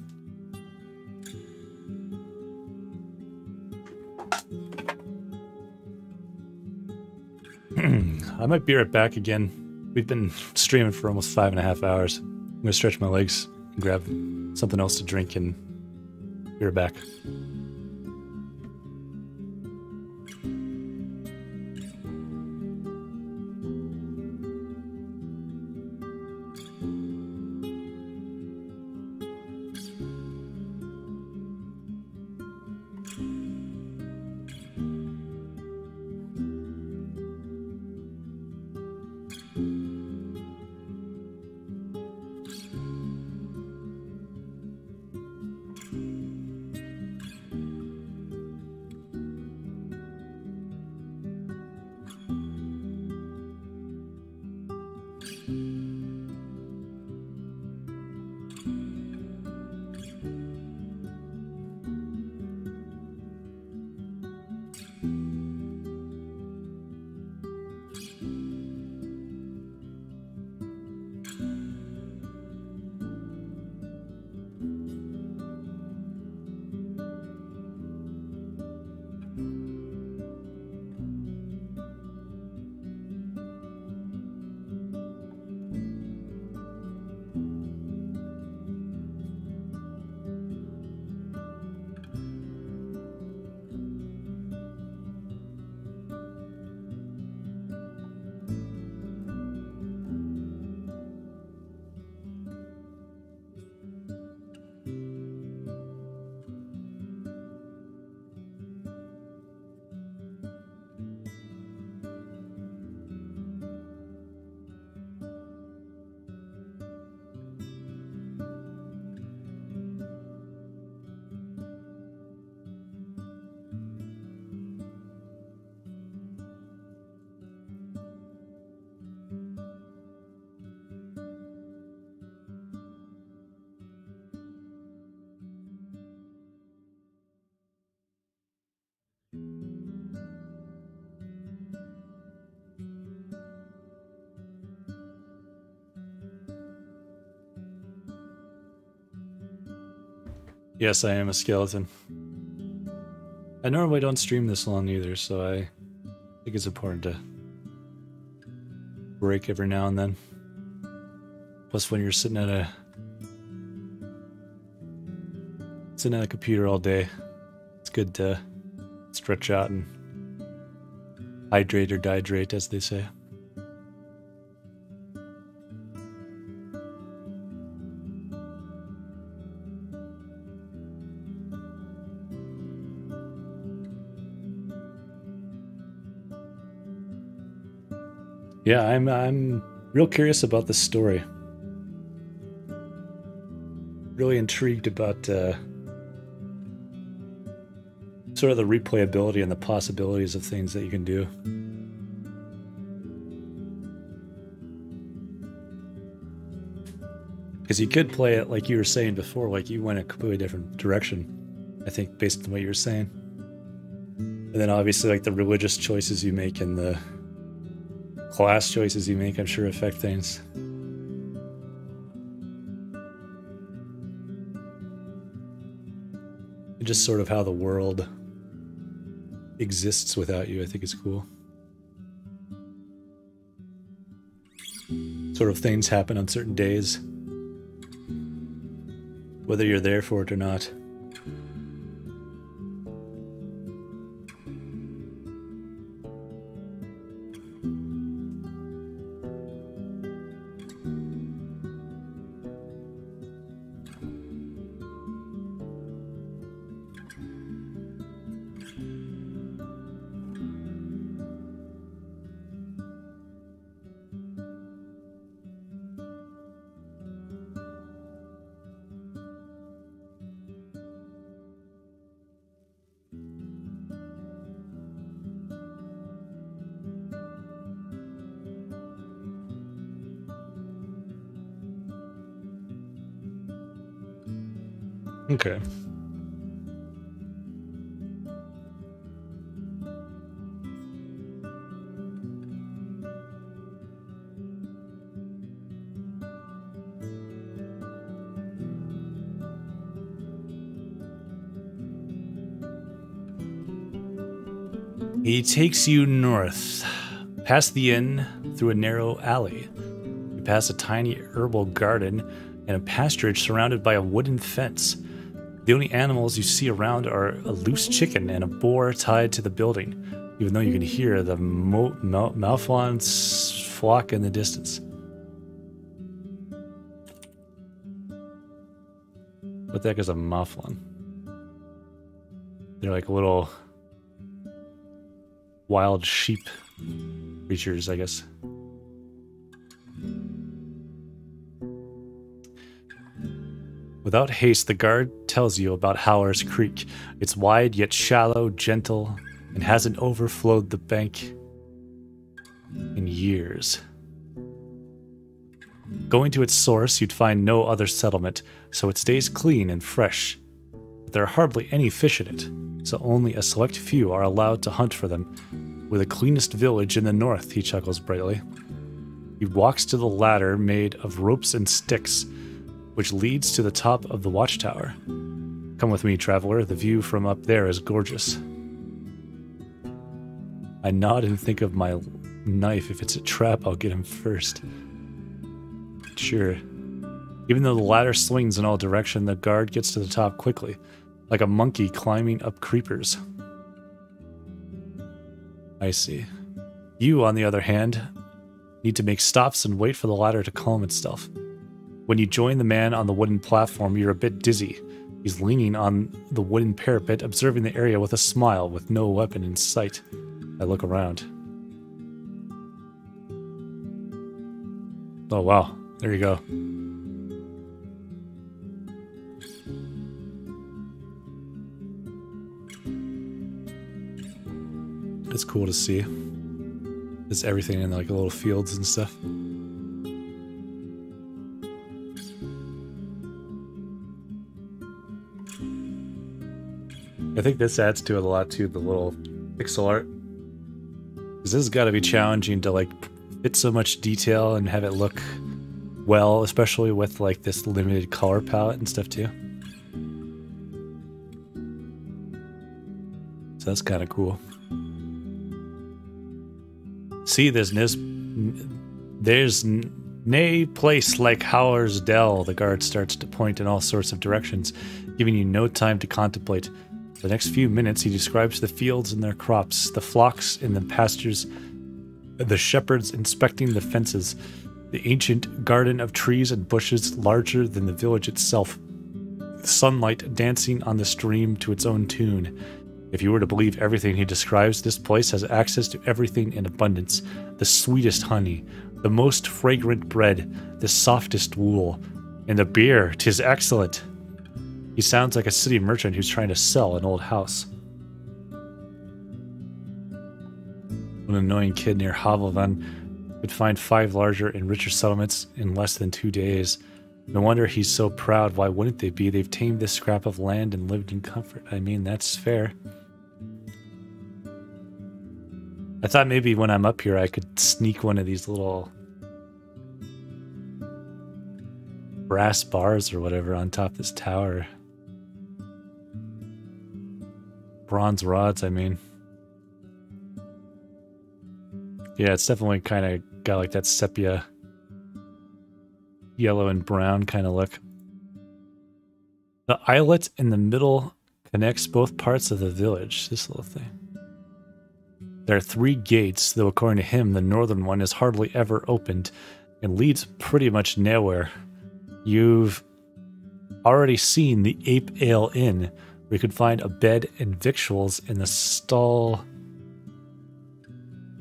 I might be right back again. We've been streaming for almost 5.5 hours. I'm going to stretch my legs and grab something else to drink and be right back. Yes, I am a skeleton. I normally don't stream this long either, so I think it's important to break every now and then. Plus, when you're sitting at a computer all day, it's good to stretch out and hydrate or dehydrate, as they say. Yeah, I'm real curious about this story. Really intrigued about sort of the replayability and the possibilities of things that you can do. Because you could play it like you were saying before, like you went a completely different direction, I think, based on what you were saying. And then obviously like the religious choices you make and the class choices you make, I'm sure, affect things. And just sort of how the world exists without you, I think is cool. Sort of things happen on certain days, whether you're there for it or not. Okay. He takes you north, past the inn, through a narrow alley. You pass a tiny herbal garden and a pasturage surrounded by a wooden fence. The only animals you see around are a loose chicken and a boar tied to the building, even though you can hear the Malflon's flock in the distance. What the heck is a Malflon? They're like little wild sheep creatures, I guess. Without haste, the guard tells you about Howler's Creek. It's wide yet shallow, gentle, and hasn't overflowed the bank in years. Going to its source, you'd find no other settlement, so it stays clean and fresh. But there are hardly any fish in it, so only a select few are allowed to hunt for them. We're the cleanest village in the north, he chuckles brightly. He walks to the ladder made of ropes and sticks, which leads to the top of the watchtower. Come with me, traveler. The view from up there is gorgeous. I nod and think of my knife. If it's a trap, I'll get him first. Sure. Even though the ladder swings in all directions, the guard gets to the top quickly, like a monkey climbing up creepers. I see. You, on the other hand, need to make stops and wait for the ladder to calm itself. When you join the man on the wooden platform, you're a bit dizzy. He's leaning on the wooden parapet, observing the area with a smile, with no weapon in sight. I look around. Oh wow, there you go. It's cool to see. There's everything in like little fields and stuff. I think this adds to it a lot too, the little pixel art. Because this has got to be challenging to like fit so much detail and have it look well, especially with like this limited color palette and stuff too. that's kind of cool. See, there's nay place like Howler's Dell. The guard starts to point in all sorts of directions, giving you no time to contemplate. For the next few minutes, he describes the fields and their crops, the flocks in the pastures, the shepherds inspecting the fences, the ancient garden of trees and bushes larger than the village itself, the sunlight dancing on the stream to its own tune. If you were to believe everything he describes, this place has access to everything in abundance. The sweetest honey, the most fragrant bread, the softest wool, and the beer, 'tis excellent. He sounds like a city merchant who's trying to sell an old house. An annoying kid near Havelvan could find 5 larger and richer settlements in less than 2 days. No wonder he's so proud. Why wouldn't they be? They've tamed this scrap of land and lived in comfort. I mean, that's fair. I thought maybe when I'm up here I could sneak one of these little brass bars or whatever on top of this tower. Bronze rods, I mean. Yeah, it's definitely kind of got like that sepia yellow and brown kind of look. The islet in the middle connects both parts of the village, this little thing. There are 3 gates, though according to him, the northern one is hardly ever opened and leads pretty much nowhere. You've already seen the Ape Ale Inn, where you could find a bed and victuals in the stall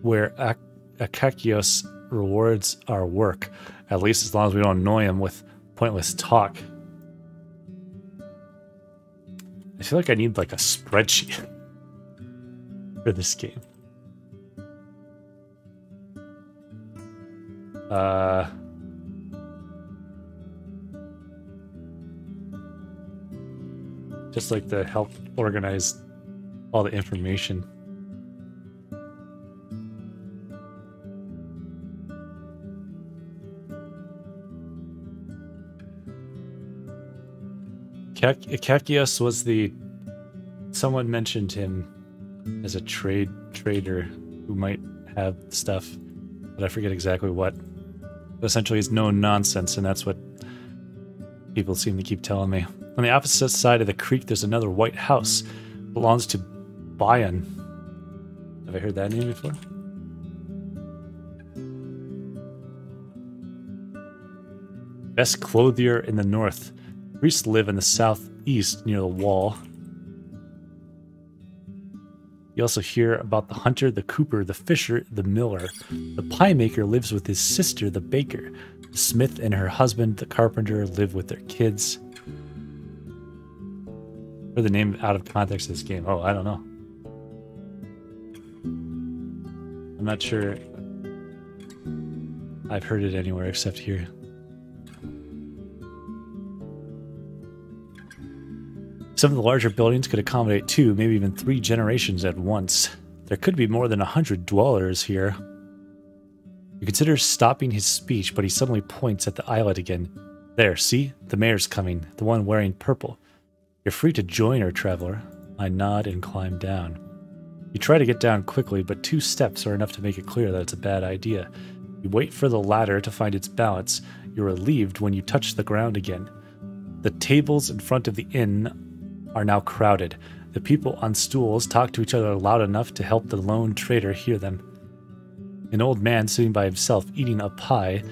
where Akakios rewards our work, at least as long as we don't annoy him with pointless talk. I feel like I need like a spreadsheet for this game. Just like to help organize all the information. Akakios was someone mentioned him as a trader who might have stuff, but I forget exactly what. But essentially, he's no nonsense, and that's what people seem to keep telling me. On the opposite side of the creek, there's another white house. It belongs to Bayan. Have I heard that name before? Best clothier in the north. Priests live in the southeast near the wall. You also hear about the hunter, the cooper, the fisher, the miller. The pie maker lives with his sister, the baker. The smith and her husband, the carpenter, live with their kids. Or the name out of context of this game. Oh, I don't know. I'm not sure I've heard it anywhere except here. Some of the larger buildings could accommodate 2, maybe even 3 generations at once. There could be more than 100 dwellers here. You consider stopping his speech, but he suddenly points at the islet again. There, see? The mayor's coming, the one wearing purple. You're free to join her, traveler. I nod and climb down. You try to get down quickly, but 2 steps are enough to make it clear that it's a bad idea. You wait for the ladder to find its balance. You're relieved when you touch the ground again. The tables in front of the inn are now crowded. The people on stools talk to each other loud enough to help the lone trader hear them. An old man sitting by himself eating a pie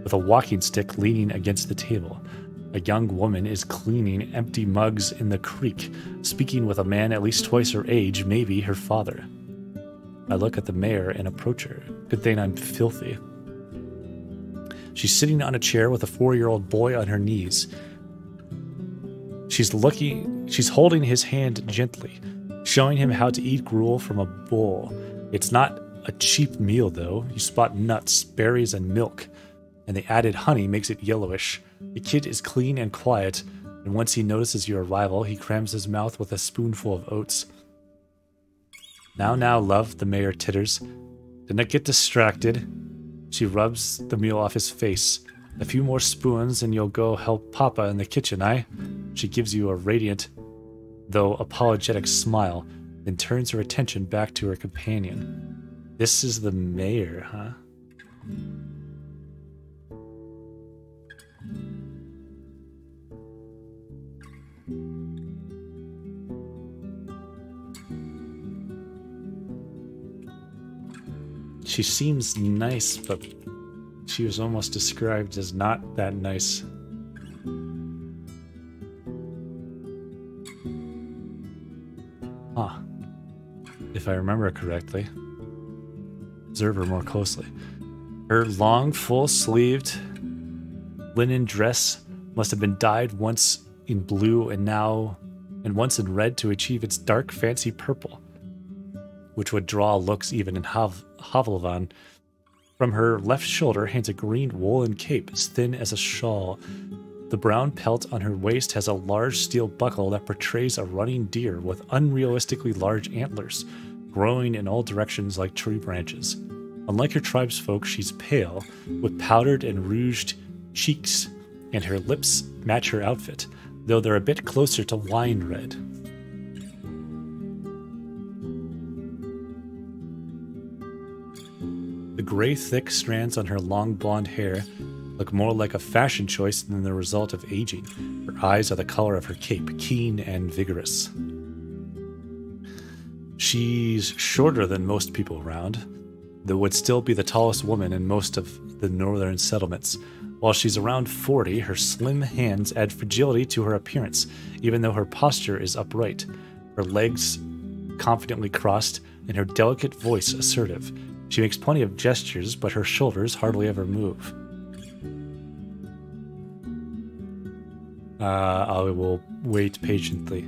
with a walking stick leaning against the table. A young woman is cleaning empty mugs in the creek, speaking with a man at least twice her age, maybe her father. I look at the mayor and approach her. Good thing I'm filthy. She's sitting on a chair with a 4-year-old boy on her knees. She's holding his hand gently, showing him how to eat gruel from a bowl. It's not a cheap meal, though. You spot nuts, berries, and milk, and the added honey makes it yellowish. The kid is clean and quiet, and once he notices your arrival, he crams his mouth with a spoonful of oats. Now, love, the mayor titters. Do not get distracted. She rubs the meal off his face. A few more spoons and you'll go help Papa in the kitchen, eh? She gives you a radiant, though apologetic smile. then turns her attention back to her companion. This is the mayor, huh? She seems nice, but she was almost described as not that nice. Huh. If I remember correctly. Observe her more closely. Her long, full-sleeved linen dress must have been dyed once in blue and once in red to achieve its dark, fancy purple, which would draw looks even in Havlvan. From her left shoulder hangs a green woolen cape as thin as a shawl. The brown pelt on her waist has a large steel buckle that portrays a running deer with unrealistically large antlers, growing in all directions like tree branches. Unlike her tribesfolk, she's pale, with powdered and rouged cheeks, and her lips match her outfit, though they're a bit closer to wine red. The gray, thick strands on her long blonde hair look more like a fashion choice than the result of aging. Her eyes are the color of her cape, keen and vigorous. She's shorter than most people around, though would still be the tallest woman in most of the northern settlements. While she's around 40, her slim hands add fragility to her appearance, even though her posture is upright, her legs confidently crossed, and her delicate voice assertive. She makes plenty of gestures, but her shoulders hardly ever move. I will wait patiently.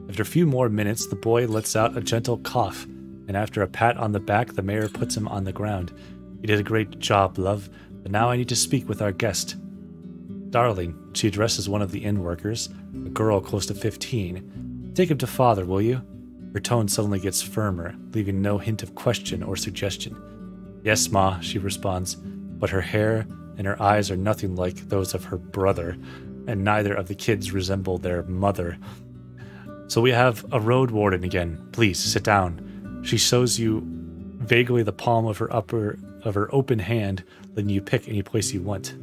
After a few more minutes, the boy lets out a gentle cough, and after a pat on the back, the mayor puts him on the ground. You did a great job, love, but now I need to speak with our guest. Darling, she addresses one of the inn workers, a girl close to 15. Take him to father, will you? Her tone suddenly gets firmer, leaving no hint of question or suggestion. Yes, Ma, she responds, but her hair and her eyes are nothing like those of her brother, and neither of the kids resemble their mother. So we have a Roadwarden again. Please, sit down. She shows you vaguely the palm of her open hand, letting you pick any place you want.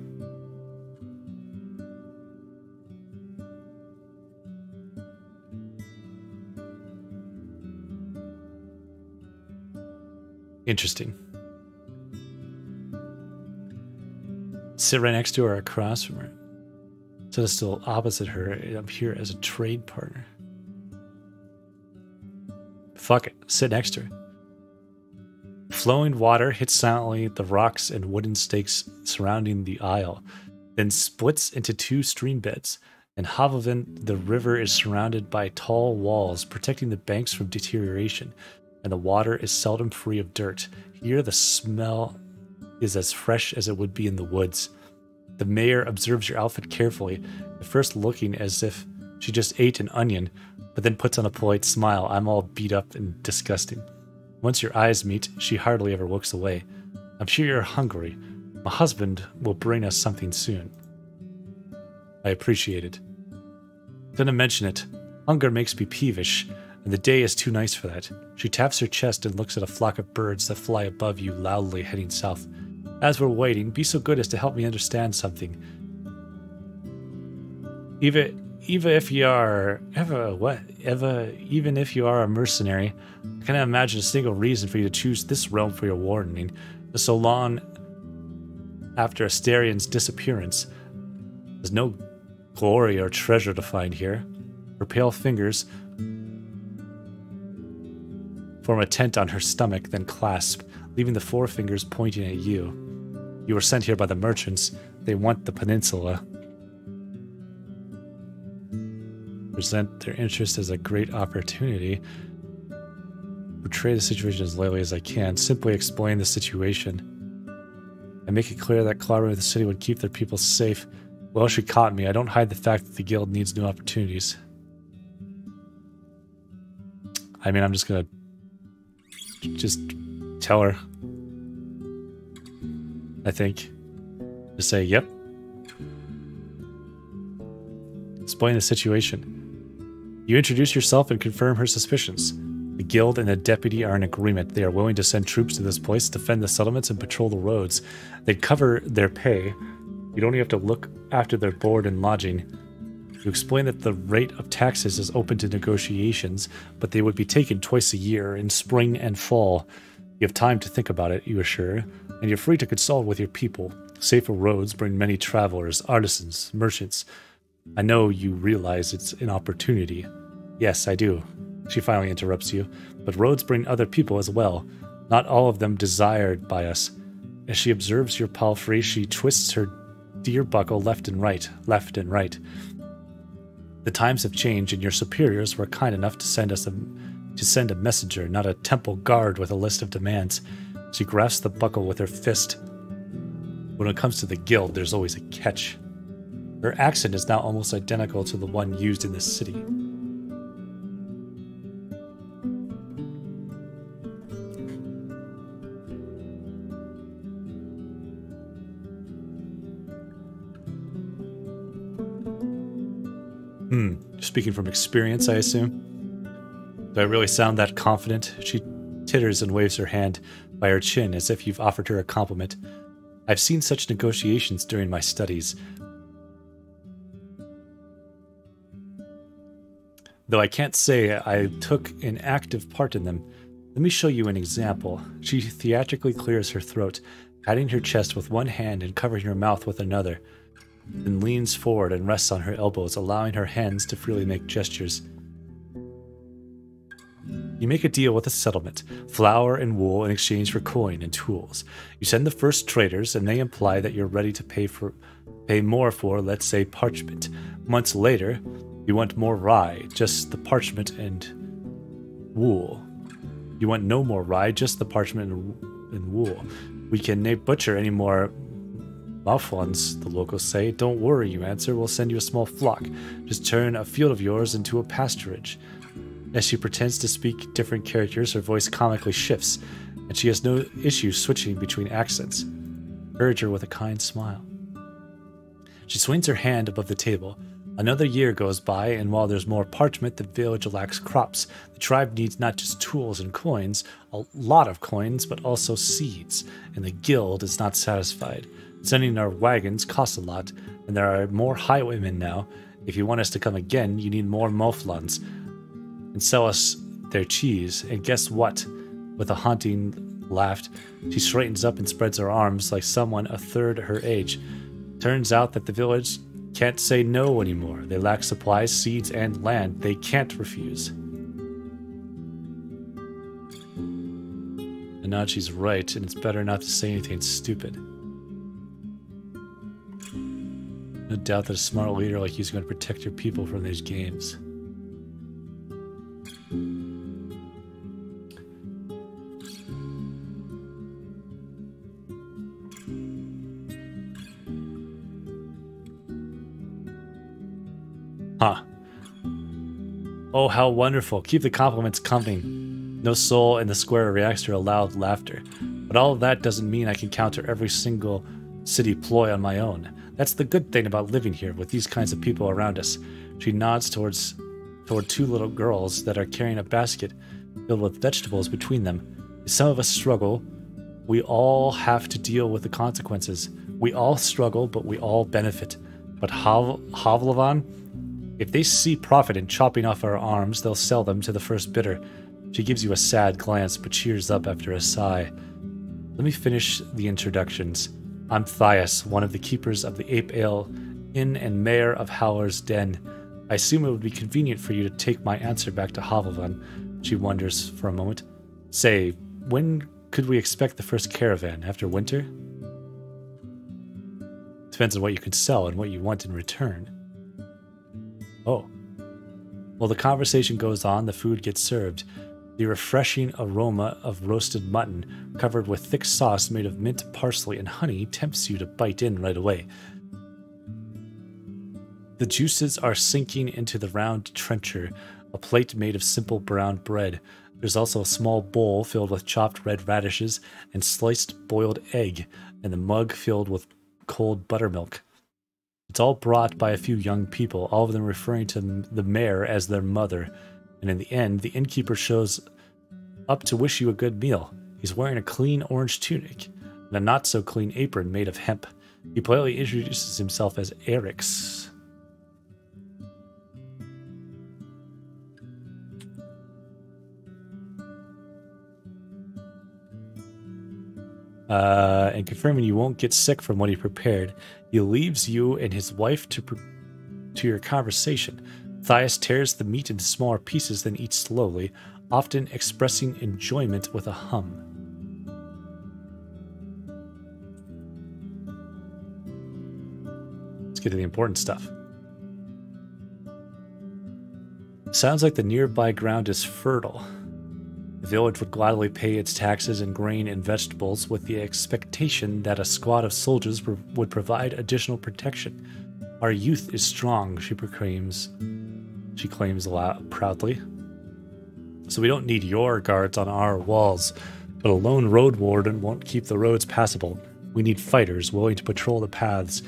Interesting. Sit right next to her, across from her. Instead of still opposite her, I'm here as a trade partner. Fuck it, sit next to her. Flowing water hits silently the rocks and wooden stakes surrounding the aisle, then splits into two stream beds. In Havlvan, the river is surrounded by tall walls protecting the banks from deterioration, and the water is seldom free of dirt. Here, the smell is as fresh as it would be in the woods. The mayor observes your outfit carefully, at first looking as if she just ate an onion, but then puts on a polite smile. I'm all beat up and disgusting. Once your eyes meet, she hardly ever looks away. I'm sure you're hungry. My husband will bring us something soon. I appreciate it. Didn't mention it. Hunger makes me peevish, and the day is too nice for that. She taps her chest and looks at a flock of birds that fly above you loudly heading south. As we're waiting, be so good as to help me understand something. Even if you are even if you are a mercenary, I cannot imagine a single reason for you to choose this realm for your wardening. So long after Asterian's disappearance, there's no glory or treasure to find here. Her pale fingers form a tent on her stomach, then clasp, leaving the forefingers pointing at you. You were sent here by the merchants. They want the peninsula. Present their interest as a great opportunity. Portray the situation as lightly as I can. Simply explain the situation. I make it clear that collaborating with the city would keep their people safe. Well, she caught me. I don't hide the fact that the guild needs new opportunities. I mean, I'm just gonna tell her. I think. Just say, yep. Explain the situation. You introduce yourself and confirm her suspicions. guild and the deputy are in agreement. They are willing to send troops to this place, defend the settlements, and patrol the roads. They'd cover their pay. You'd only have to look after their board and lodging. You explain that the rate of taxes is open to negotiations, but they would be taken twice a year, in spring and fall. You have time to think about it, you assure, and you're free to consult with your people. Safer roads bring many travelers, artisans, merchants. I know you realize it's an opportunity. Yes, I do. She finally interrupts you. But roads bring other people as well. Not all of them desired by us. As she observes your palfrey, she twists her deer buckle left and right, left and right. The times have changed, and your superiors were kind enough to send a messenger, not a temple guard with a list of demands. She grasps the buckle with her fist. When it comes to the guild, there's always a catch. Her accent is now almost identical to the one used in this city. Speaking from experience, I assume. Do I really sound that confident? She titters and waves her hand by her chin as if you've offered her a compliment. I've seen such negotiations during my studies. Though I can't say I took an active part in them. Let me show you an example. She theatrically clears her throat, patting her chest with one hand and covering her mouth with another, then leans forward and rests on her elbows, allowing her hands to freely make gestures. You make a deal with a settlement, flour and wool in exchange for coin and tools. You send the first traders, and they imply that you're ready to pay more for, let's say, parchment. Months later, you want more rye, just the parchment and wool. You want no more rye, just the parchment and wool. We can butcher any more Mouflons, the locals say. Don't worry, you answer. We'll send you a small flock. Just turn a field of yours into a pasturage. As she pretends to speak different characters, her voice comically shifts, and she has no issue switching between accents. Urge her with a kind smile. She swings her hand above the table. Another year goes by, and while there's more parchment, the village lacks crops. The tribe needs not just tools and coins, a lot of coins, but also seeds, and the guild is not satisfied. Sending our wagons costs a lot, and there are more highwaymen now. If you want us to come again, you need more Mouflons, and sell us their cheese. And guess what? With a haunting laugh, she straightens up and spreads her arms like someone a third her age. Turns out that the village can't say no anymore. They lack supplies, seeds, and land. They can't refuse. And now she's right, and it's better not to say anything stupid. No doubt that a smart leader like you is going to protect your people from these games. Huh. Oh, how wonderful. Keep the compliments coming. No soul in the square reacts to her loud laughter. But all of that doesn't mean I can counter every single city ploy on my own. That's the good thing about living here with these kinds of people around us. She nods toward two little girls that are carrying a basket filled with vegetables between them. If some of us struggle, we all have to deal with the consequences. We all struggle, but we all benefit. But Havlavan, if they see profit in chopping off our arms, they'll sell them to the first bidder. She gives you a sad glance, but cheers up after a sigh. Let me finish the introductions. I'm Thias, one of the keepers of the Ape Ale Inn and mayor of Howler's Den. I assume it would be convenient for you to take my answer back to Havlavan. She wonders for a moment. Say, when could we expect the first caravan? After winter? Depends on what you can sell and what you want in return. Oh. While the conversation goes on, the food gets served. The refreshing aroma of roasted mutton, covered with thick sauce made of mint, parsley, and honey, tempts you to bite in right away. The juices are sinking into the round trencher, a plate made of simple brown bread. There's also a small bowl filled with chopped red radishes and sliced boiled egg, and the mug filled with cold buttermilk. It's all brought by a few young people, all of them referring to the mayor as their mother. And in the end, the innkeeper shows up to wish you a good meal. He's wearing a clean orange tunic and a not-so-clean apron made of hemp. He politely introduces himself as Erix. And confirming you won't get sick from what he prepared, he leaves you and his wife to your conversation. Thias tears the meat into smaller pieces, then eats slowly, often expressing enjoyment with a hum. Let's get to the important stuff. Sounds like the nearby ground is fertile. The village would gladly pay its taxes in grain and vegetables with the expectation that a squad of soldiers would provide additional protection. Our youth is strong, she proclaims. She claims proudly. So we don't need your guards on our walls, but a lone Roadwarden won't keep the roads passable. We need fighters willing to patrol the paths,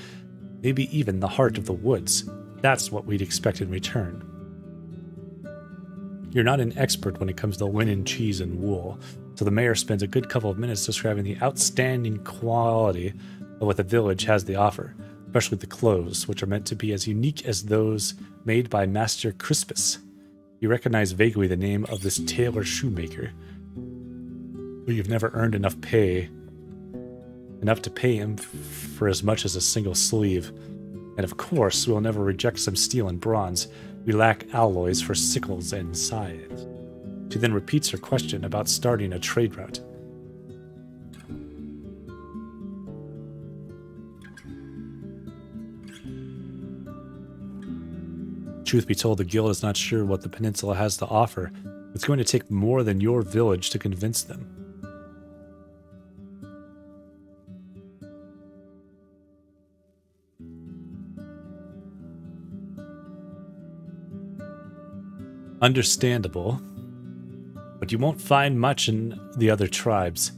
maybe even the heart of the woods. That's what we'd expect in return. You're not an expert when it comes to linen, cheese, and wool, so the mayor spends a good couple of minutes describing the outstanding quality of what the village has to offer, especially the clothes, which are meant to be as unique as those made by Master Crispus. You recognize vaguely the name of this tailor shoemaker, but you've never earned enough to pay him for as much as a single sleeve. And of course, we'll never reject some steel and bronze. We lack alloys for sickles and scythes. She then repeats her question about starting a trade route. Truth be told, the guild is not sure what the peninsula has to offer. It's going to take more than your village to convince them. Understandable, but you won't find much in the other tribes.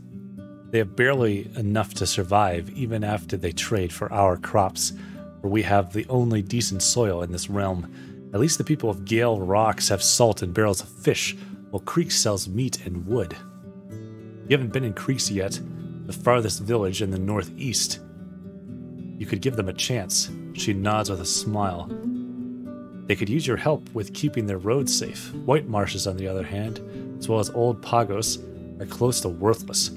They have barely enough to survive, even after they trade for our crops, where we have the only decent soil in this realm. At least the people of Gale Rocks have salt and barrels of fish, while Creeks sells meat and wood. You haven't been in Creeks yet, the farthest village in the northeast. You could give them a chance. She nods with a smile. They could use your help with keeping their roads safe. White marshes, on the other hand, as well as old Pagos, are close to worthless.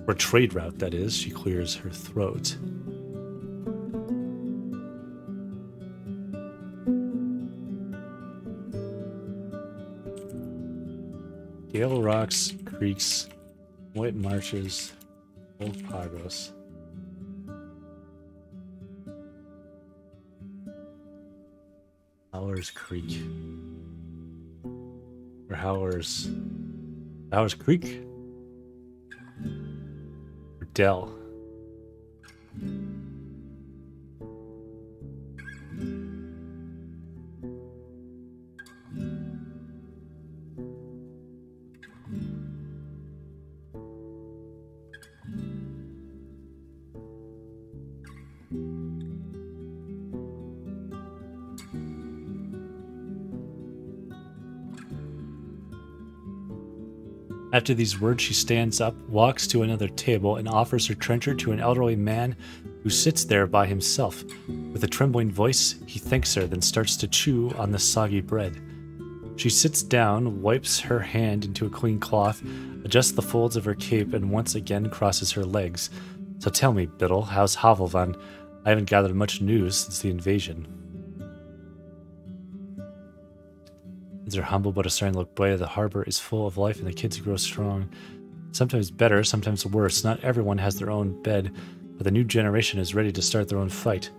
For a trade route, that is. She clears her throat. Gale Rocks, Creeks, White Marshes, Old Pagos. Howers Creek. Or Howers Creek? Or Dell? After these words, she stands up, walks to another table, and offers her trencher to an elderly man who sits there by himself. With a trembling voice, he thanks her, then starts to chew on the soggy bread. She sits down, wipes her hand into a clean cloth, adjusts the folds of her cape, and once again crosses her legs. So tell me, Biddle, how's Havelvan? I haven't gathered much news since the invasion. As her humble but a starting to look brighter, the harbor is full of life and the kids grow strong. Sometimes better, sometimes worse. Not everyone has their own bed, but the new generation is ready to start their own fight.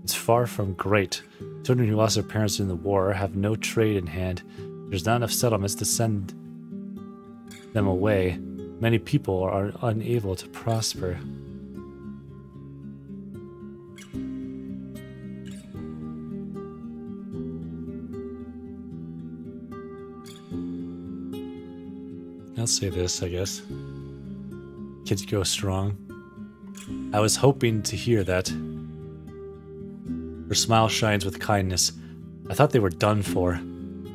It's far from great. Children who lost their parents in the war have no trade in hand. There's not enough settlements to send them away. Many people are unable to prosper. I'll say this, I guess. Kids go strong. I was hoping to hear that. Her smile shines with kindness. I thought they were done for.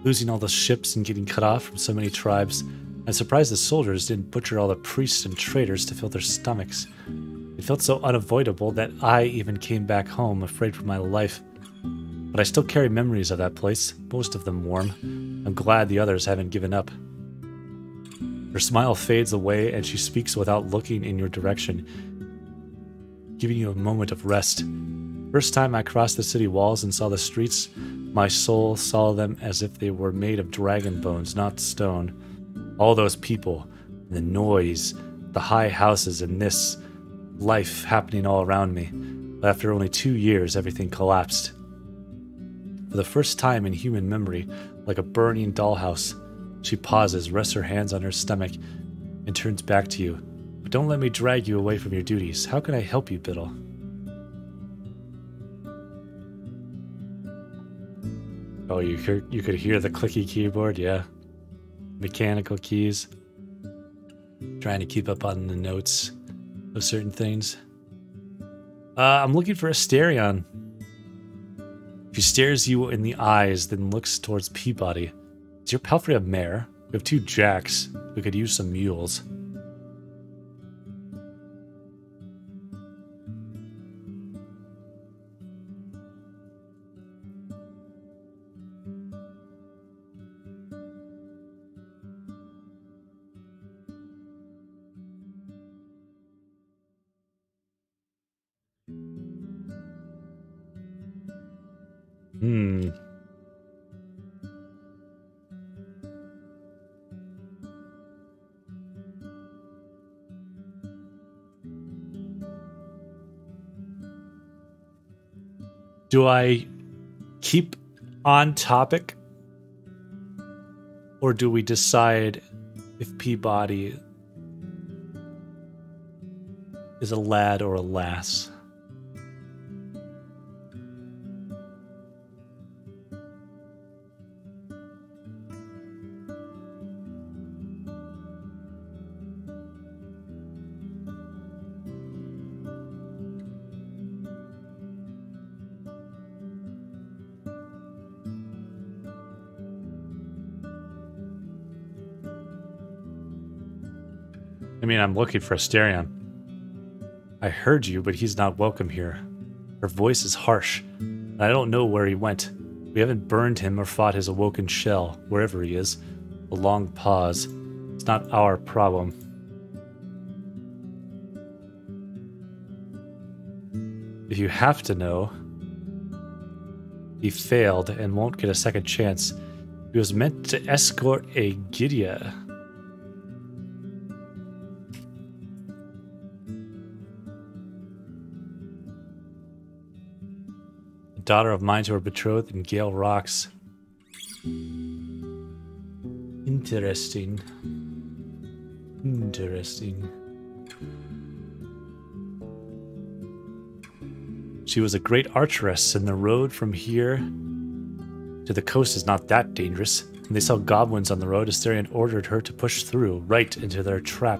Losing all the ships and getting cut off from so many tribes. I'm surprised the soldiers didn't butcher all the priests and traitors to fill their stomachs. It felt so unavoidable that I even came back home afraid for my life. But I still carry memories of that place, most of them warm. I'm glad the others haven't given up. Her smile fades away and she speaks without looking in your direction, giving you a moment of rest. First time I crossed the city walls and saw the streets, my soul saw them as if they were made of dragon bones, not stone. All those people, the noise, the high houses, and this life happening all around me. But after only 2 years, everything collapsed. For the first time in human memory, like a burning dollhouse, she pauses, rests her hands on her stomach, and turns back to you. But don't let me drag you away from your duties. How can I help you, Biddle? Oh, you could hear the clicky keyboard, yeah. Mechanical keys. Trying to keep up on the notes of certain things. I'm looking for Asterion. If he stares you in the eyes, then looks towards Peabody. Is your palfrey a mare? We have 2 jacks. We could use some mules. Do I keep on topic? Or do we decide if Peabody is a lad or a lass? I mean, I'm looking for Asterion. I heard you, but he's not welcome here. Her voice is harsh, and I don't know where he went. We haven't burned him or fought his awoken shell, wherever he is. A long pause. It's not our problem. If you have to know, he failed and won't get a second chance. He was meant to escort a Gidia. Daughter of mine who were betrothed in Gale Rocks. Interesting. Interesting. She was a great archeress, and the road from here to the coast is not that dangerous. When they saw goblins on the road, Asterion ordered her to push through, right into their trap.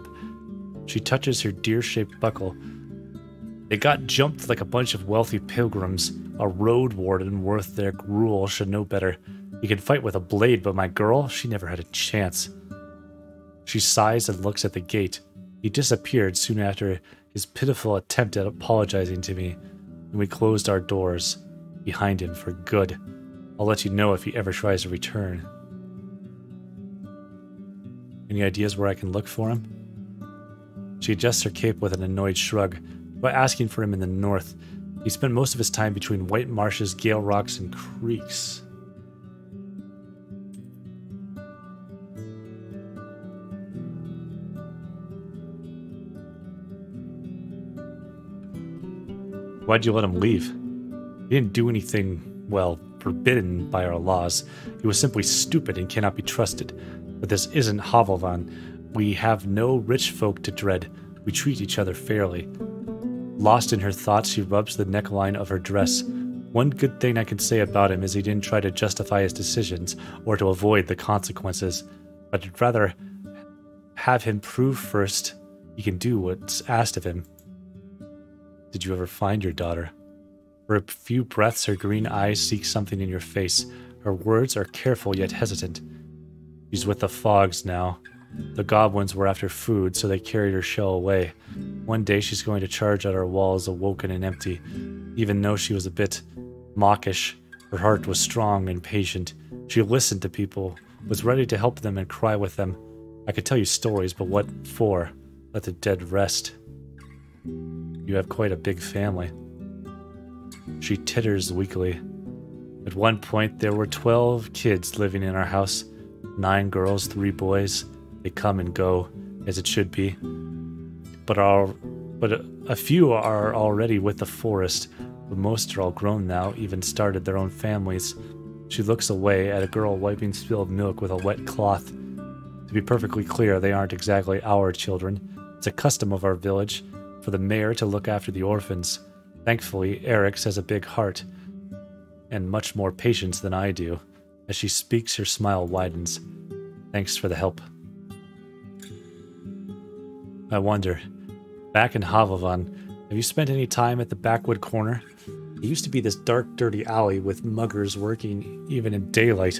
She touches her deer-shaped buckle. They got jumped like a bunch of wealthy pilgrims. A Roadwarden worth their gruel should know better. He can fight with a blade, but my girl, she never had a chance. She sighs and looks at the gate. He disappeared soon after his pitiful attempt at apologizing to me, and we closed our doors behind him for good. I'll let you know if he ever tries to return. Any ideas where I can look for him? She adjusts her cape with an annoyed shrug. By asking for him in the north, he spent most of his time between white marshes, gale rocks, and creeks. Why'd you let him leave? He didn't do anything, well, forbidden by our laws. He was simply stupid and cannot be trusted. But this isn't Havelvan. We have no rich folk to dread. We treat each other fairly. Lost in her thoughts, she rubs the neckline of her dress. One good thing I can say about him is he didn't try to justify his decisions or to avoid the consequences, but I'd rather have him prove first he can do what's asked of him. Did you ever find your daughter? For a few breaths, her green eyes seek something in your face. Her words are careful yet hesitant. She's with the Fogs now. The goblins were after food, so they carried her shell away. One day she's going to charge at our walls awoken and empty. Even though she was a bit mawkish, her heart was strong and patient. She listened to people, was ready to help them and cry with them. I could tell you stories, but what for? Let the dead rest. You have quite a big family. She titters weakly. At one point, there were 12 kids living in our house. 9 girls, 3 boys. They come and go, as it should be. But a few are already with the forest. But most are all grown now, even started their own families. She looks away at a girl wiping spilled milk with a wet cloth. To be perfectly clear, they aren't exactly our children. It's a custom of our village for the mayor to look after the orphans. Thankfully, Eric's has a big heart and much more patience than I do. As she speaks, her smile widens. Thanks for the help. I wonder, back in Havavan, have you spent any time at the backwood corner? It used to be this dark, dirty alley with muggers working even in daylight.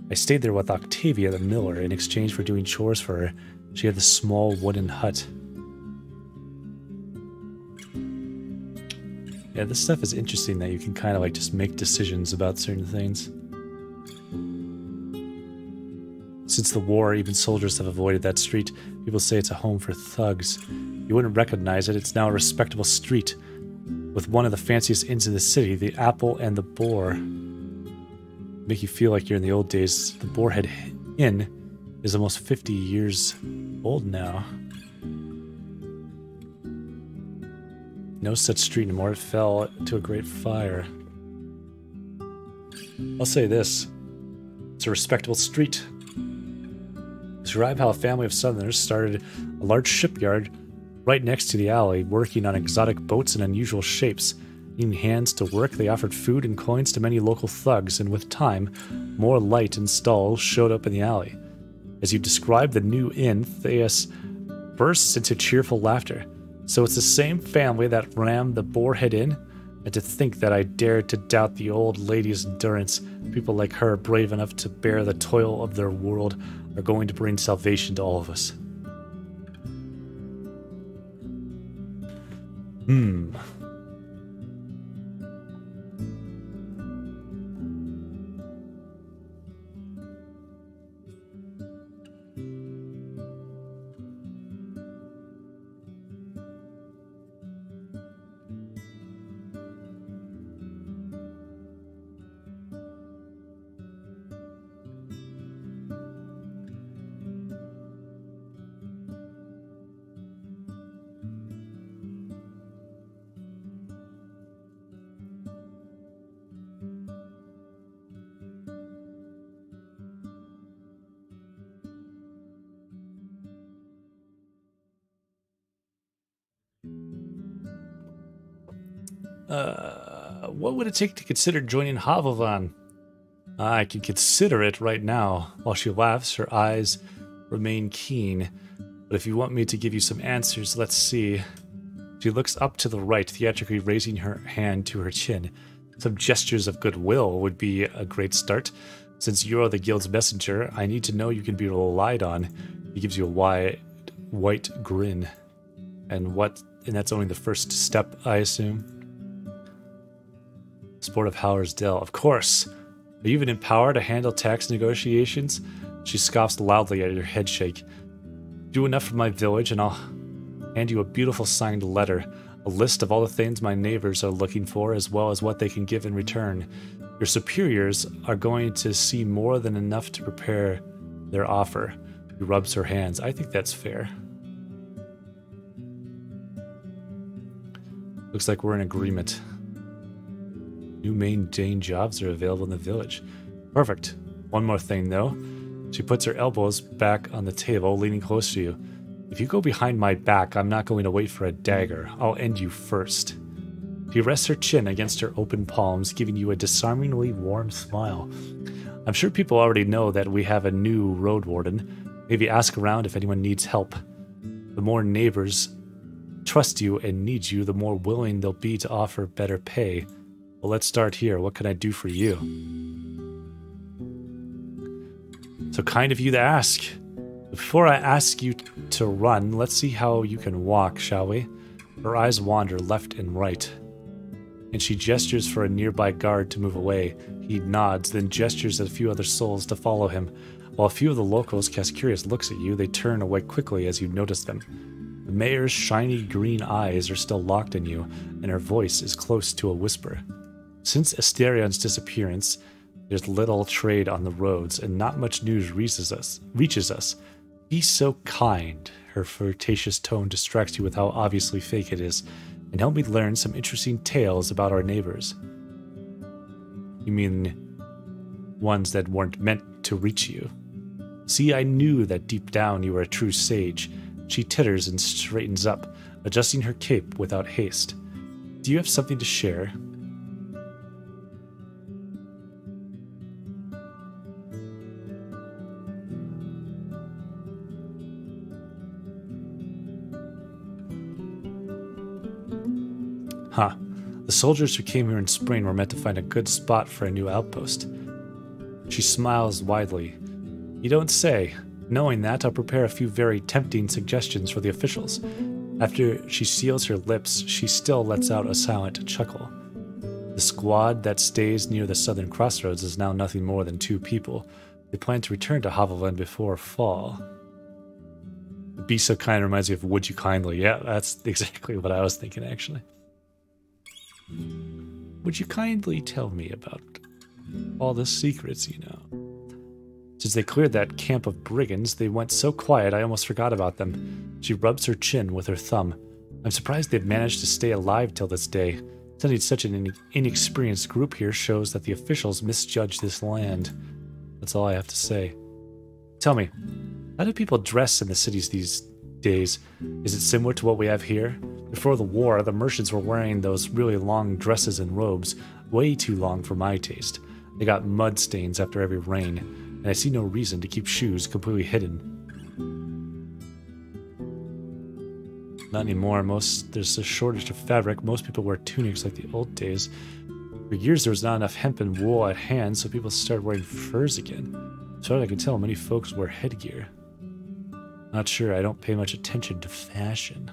I stayed there with Octavia the miller in exchange for doing chores for her. She had this small wooden hut. Yeah, this stuff is interesting that you can kind of like just make decisions about certain things. Since the war, even soldiers have avoided that street. People say it's a home for thugs. You wouldn't recognize it. It's now a respectable street with one of the fanciest inns in the city, the Apple and the Boar. Make you feel like you're in the old days. The Boarhead Inn is almost 50 years old now. No such street anymore. It fell to a great fire. I'll say this. It's a respectable street. Describe how a family of Southerners started a large shipyard right next to the alley, working on exotic boats and unusual shapes. Needing hands to work, they offered food and coins to many local thugs, and with time, more light and stalls showed up in the alley. As you describe the new inn, Theus bursts into cheerful laughter. So it's the same family that ran the Boarhead Inn? And to think that I dared to doubt the old lady's endurance. People like her, brave enough to bear the toil of their world, are going to bring salvation to all of us. What would it take to consider joining Havavan? I can consider it right now. While she laughs, her eyes remain keen. But if you want me to give you some answers, let's see. She looks up to the right, theatrically raising her hand to her chin. Some gestures of goodwill would be a great start. Since you are the guild's messenger, I need to know you can be relied on. He gives you a wide, white grin. And that's only the first step, I assume. Sport of Howard's Dell. Of course. Are you even in power to handle tax negotiations? She scoffs loudly at your head shake. Do enough for my village and I'll hand you a beautiful signed letter. A list of all the things my neighbors are looking for as well as what they can give in return. Your superiors are going to see more than enough to prepare their offer. He rubs her hands. I think that's fair. Looks like we're in agreement. New mundane jobs are available in the village. Perfect. One more thing, though. She puts her elbows back on the table, leaning close to you. If you go behind my back, I'm not going to wait for a dagger. I'll end you first. She rests her chin against her open palms, giving you a disarmingly warm smile. I'm sure people already know that we have a new Roadwarden. Maybe ask around if anyone needs help. The more neighbors trust you and need you, the more willing they'll be to offer better pay. Well, let's start here. What can I do for you? So kind of you to ask. Before I ask you to run, let's see how you can walk, shall we? Her eyes wander left and right, and she gestures for a nearby guard to move away. He nods, then gestures at a few other souls to follow him. While a few of the locals cast curious looks at you, they turn away quickly as you notice them. The mayor's shiny green eyes are still locked in you, and her voice is close to a whisper. Since Asterion's disappearance, there's little trade on the roads, and not much news reaches us. Be so kind. Her flirtatious tone distracts you with how obviously fake it is, and help me learn some interesting tales about our neighbors. You mean ones that weren't meant to reach you? See, I knew that deep down you were a true sage. She titters and straightens up, adjusting her cape without haste. Do you have something to share? Huh. The soldiers who came here in spring were meant to find a good spot for a new outpost. She smiles widely. You don't say. Knowing that, I'll prepare a few very tempting suggestions for the officials. After she seals her lips, she still lets out a silent chuckle. The squad that stays near the southern crossroads is now nothing more than 2 people. They plan to return to Haviland before fall. Be so kind reminds me of Would You Kindly. Yeah, that's exactly what I was thinking, actually. Would you kindly tell me about all the secrets you know? Since they cleared that camp of brigands, they went so quiet I almost forgot about them. She rubs her chin with her thumb. I'm surprised they've managed to stay alive till this day. Sending such an inexperienced group here shows that the officials misjudged this land. That's all I have to say. Tell me, how do people dress in the cities these days? Is it similar to what we have here? Before the war, the merchants were wearing those really long dresses and robes, way too long for my taste. They got mud stains after every rain, and I see no reason to keep shoes completely hidden. Not anymore. There's a shortage of fabric. Most people wear tunics like the old days. For years, there was not enough hemp and wool at hand, so people started wearing furs again. As far as I can tell, many folks wear headgear. Not sure. I don't pay much attention to fashion.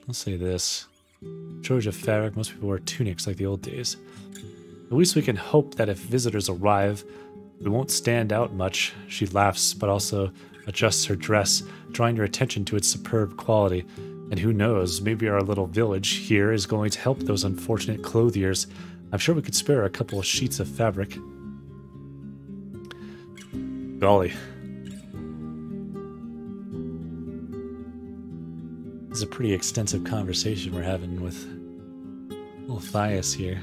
I'll say this. Shortage of fabric, most people wear tunics like the old days. At least we can hope that if visitors arrive, we won't stand out much. She laughs, but also adjusts her dress, drawing your attention to its superb quality. And who knows, maybe our little village here is going to help those unfortunate clothiers. I'm sure we could spare a couple of sheets of fabric. Golly. This is a pretty extensive conversation we're having with little Thias here.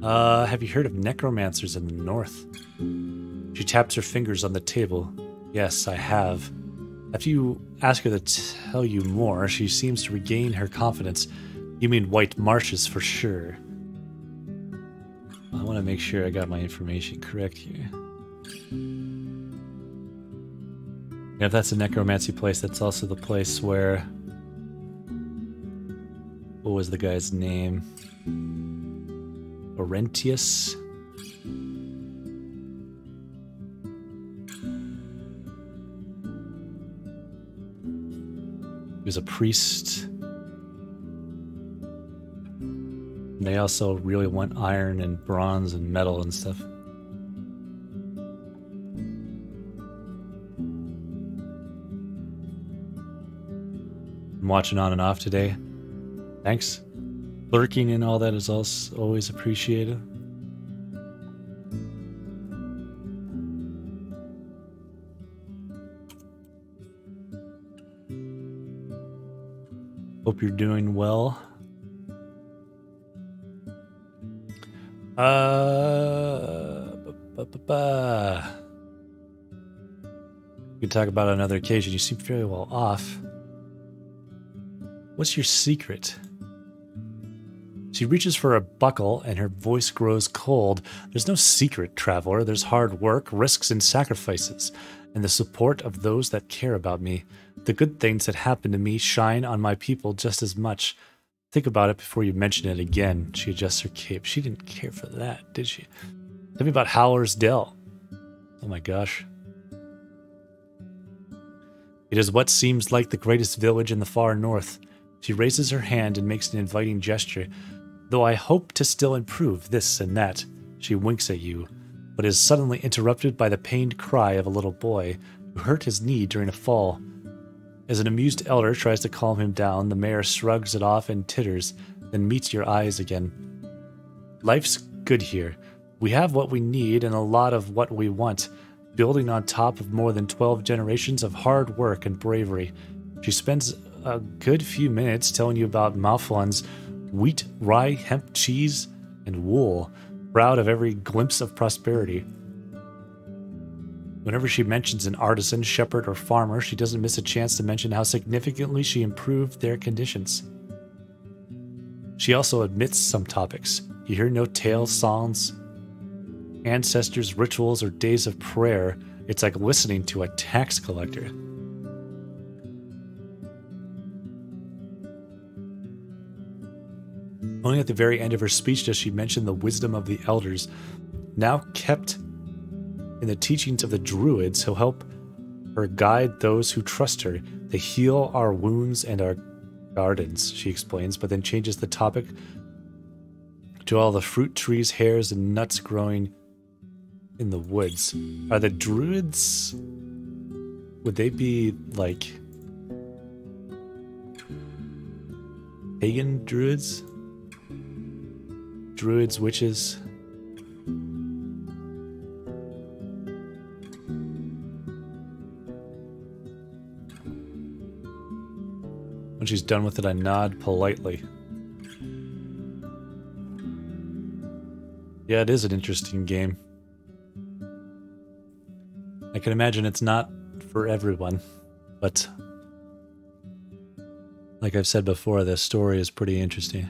Have you heard of necromancers in the north? She taps her fingers on the table. Yes, I have. After you ask her to tell you more, she seems to regain her confidence. You mean White Marshes for sure. I want to make sure I got my information correct here. And if that's a necromancy place, that's also the place where... What was the guy's name? Laurentius? He was a priest. And they also really want iron and bronze and metal and stuff. I'm watching on and off today. Thanks. Lurking and all that is also always appreciated. Hope you're doing well. We can talk about another occasion. You seem fairly well off. What's your secret? She She reaches for a buckle and her voice grows cold. There's no secret, traveler. There's hard work, risks, and sacrifices, and the support of those that care about me. The good things that happen to me shine on my people just as much. Think about it before you mention it again. She adjusts her cape. She didn't care for that, did she? Tell me about Howler's Dell. Oh my gosh. It is what seems like the greatest village in the far north. She raises her hand and makes an inviting gesture. Though I hope to still improve this and that. She winks at you, but is suddenly interrupted by the pained cry of a little boy who hurt his knee during a fall. As an amused elder tries to calm him down, the mayor shrugs it off and titters, then meets your eyes again. Life's good here. We have what we need and a lot of what we want, building on top of more than 12 generations of hard work and bravery. She spends a good few minutes telling you about Malflon's wheat, rye, hemp, cheese, and wool, proud of every glimpse of prosperity. Whenever she mentions an artisan, shepherd, or farmer, she doesn't miss a chance to mention how significantly she improved their conditions. She also admits some topics. You hear no tales, songs, ancestors, rituals, or days of prayer. It's like listening to a tax collector. Only at the very end of her speech does she mention the wisdom of the elders, now kept in the teachings of the druids who help her guide those who trust her. They heal our wounds and our gardens, she explains, but then changes the topic to all the fruit trees, hairs, and nuts growing in the woods. Are the druids... would they be, like, pagan druids? Druids, witches... When she's done with it, I nod politely. Yeah, it is an interesting game. I can imagine it's not for everyone, but like I've said before, the story is pretty interesting.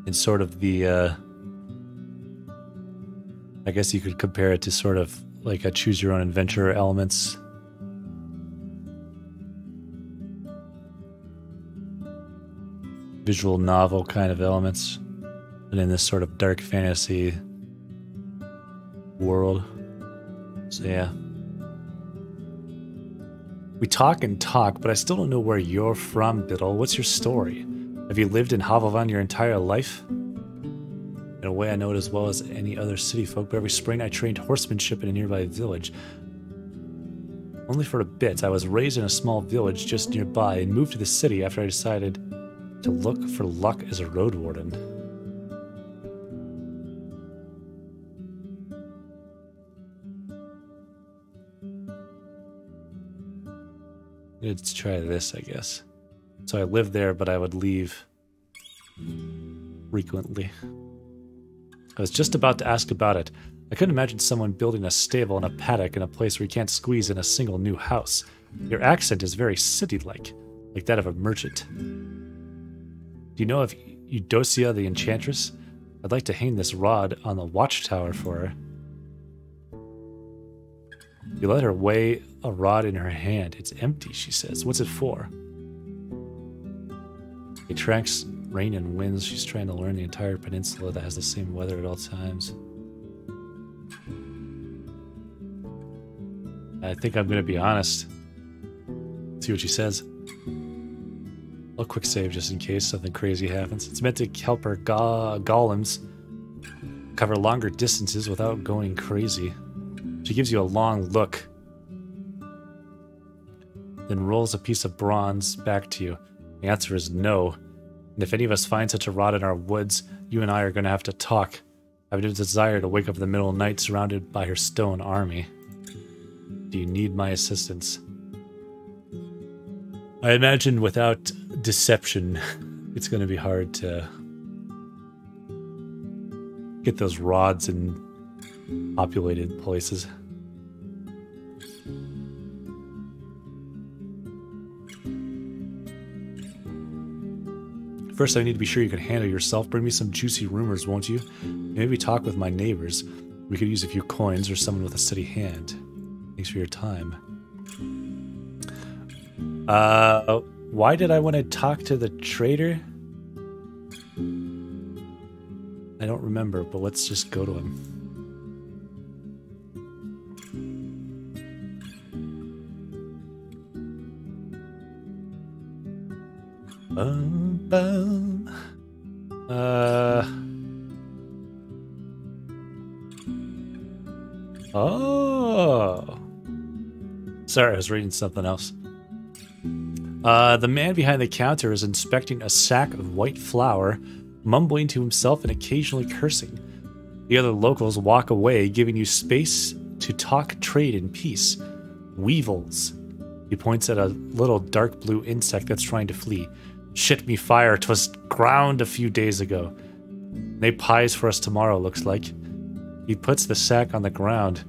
It's sort of the, I guess you could compare it to sort of like a choose-your-own-adventure elements. Visual novel kind of elements, and in this sort of dark fantasy world. So yeah. We talk and talk, but I still don't know where you're from, Biddle. What's your story? Have you lived in Havalvan your entire life? In a way, I know it as well as any other city folk, but every spring I trained horsemanship in a nearby village. Only for a bit. I was raised in a small village just nearby and moved to the city after I decided to look for luck as a Roadwarden. Let's try this, I guess. So I lived there, but I would leave frequently. I was just about to ask about it. I couldn't imagine someone building a stable and a paddock in a place where you can't squeeze in a single new house. Your accent is very city-like, like that of a merchant. Do you know of Eudocia the Enchantress? I'd like to hang this rod on the watchtower for her. You let her weigh a rod in her hand. It's empty, she says. What's it for? It tracks rain and winds. She's trying to learn the entire peninsula that has the same weather at all times. I think I'm going to be honest. See what she says. A quick save just in case something crazy happens. It's meant to help her golems cover longer distances without going crazy. She gives you a long look, then rolls a piece of bronze back to you. The answer is no. And if any of us find such a rod in our woods, you and I are going to have to talk. I have a desire to wake up in the middle of the night surrounded by her stone army. Do you need my assistance? I imagine without deception, it's going to be hard to get those rods in populated places. First, I need to be sure you can handle yourself. Bring me some juicy rumors, won't you? Maybe talk with my neighbors. We could use a few coins or someone with a steady hand. Thanks for your time. Why did I want to talk to the trader? I don't remember, but let's just go to him. Oh. Sorry, I was reading something else. The man behind the counter is inspecting a sack of white flour, mumbling to himself and occasionally cursing. The other locals walk away, giving you space to talk trade in peace. Weevils. He points at a little dark blue insect that's trying to flee. Shit me fire, 'twas ground a few days ago. They pies for us tomorrow, looks like. He puts the sack on the ground.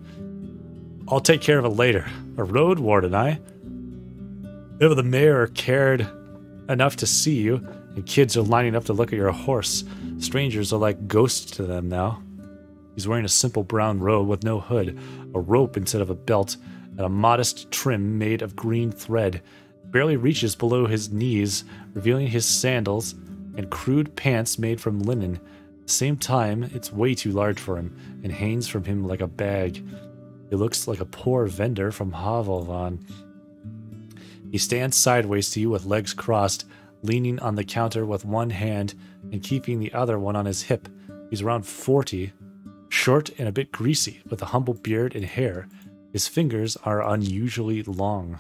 I'll take care of it later. A Roadwarden, If the mayor cared enough to see you, and kids are lining up to look at your horse, strangers are like ghosts to them now. He's wearing a simple brown robe with no hood, a rope instead of a belt, and a modest trim made of green thread. Barely reaches below his knees, revealing his sandals and crude pants made from linen. At the same time, it's way too large for him, and hangs from him like a bag. He looks like a poor vendor from Havelvan. He stands sideways to you with legs crossed, leaning on the counter with one hand and keeping the other one on his hip. He's around 40, short and a bit greasy, with a humble beard and hair. His fingers are unusually long.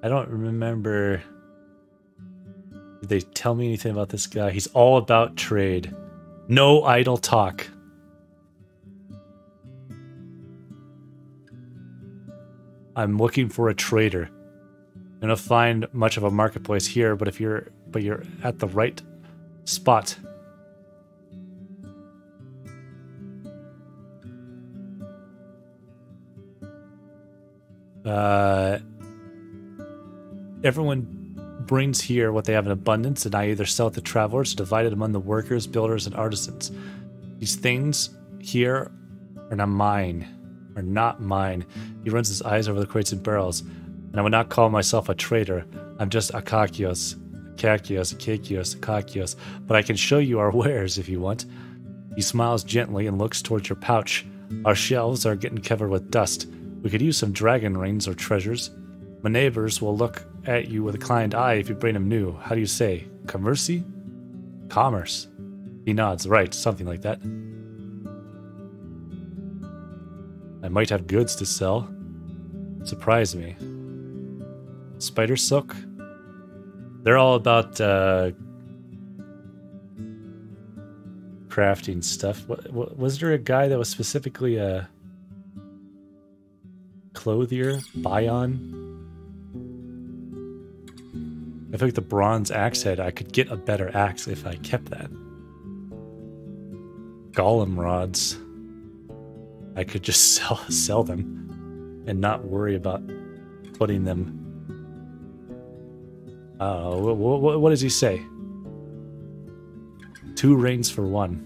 I don't remember. Did they tell me anything about this guy? He's all about trade. No idle talk. I'm looking for a trader. I'm gonna find much of a marketplace here, but you're at the right spot. Everyone brings here what they have in abundance, and I either sell it to travelers or divide it among the workers, builders, and artisans. These things here are not mine. He runs his eyes over the crates and barrels, and I would not call myself a trader. I'm just Akakios, but I can show you our wares if you want. He smiles gently and looks towards your pouch. Our shelves are getting covered with dust. We could use some dragon rings or treasures. My neighbors will look at you with a kind eye if you bring them new. How do you say? Commercy? Commerce. He nods. Right, something like that. I might have goods to sell. Surprise me. Spider silk? They're all about crafting stuff. Was there a guy that was specifically a clothier? Bion? I feel like the bronze axe head, I could get a better axe if I kept that. Golem rods. I could just sell them and not worry about putting them. What does he say? 2 rings for 1.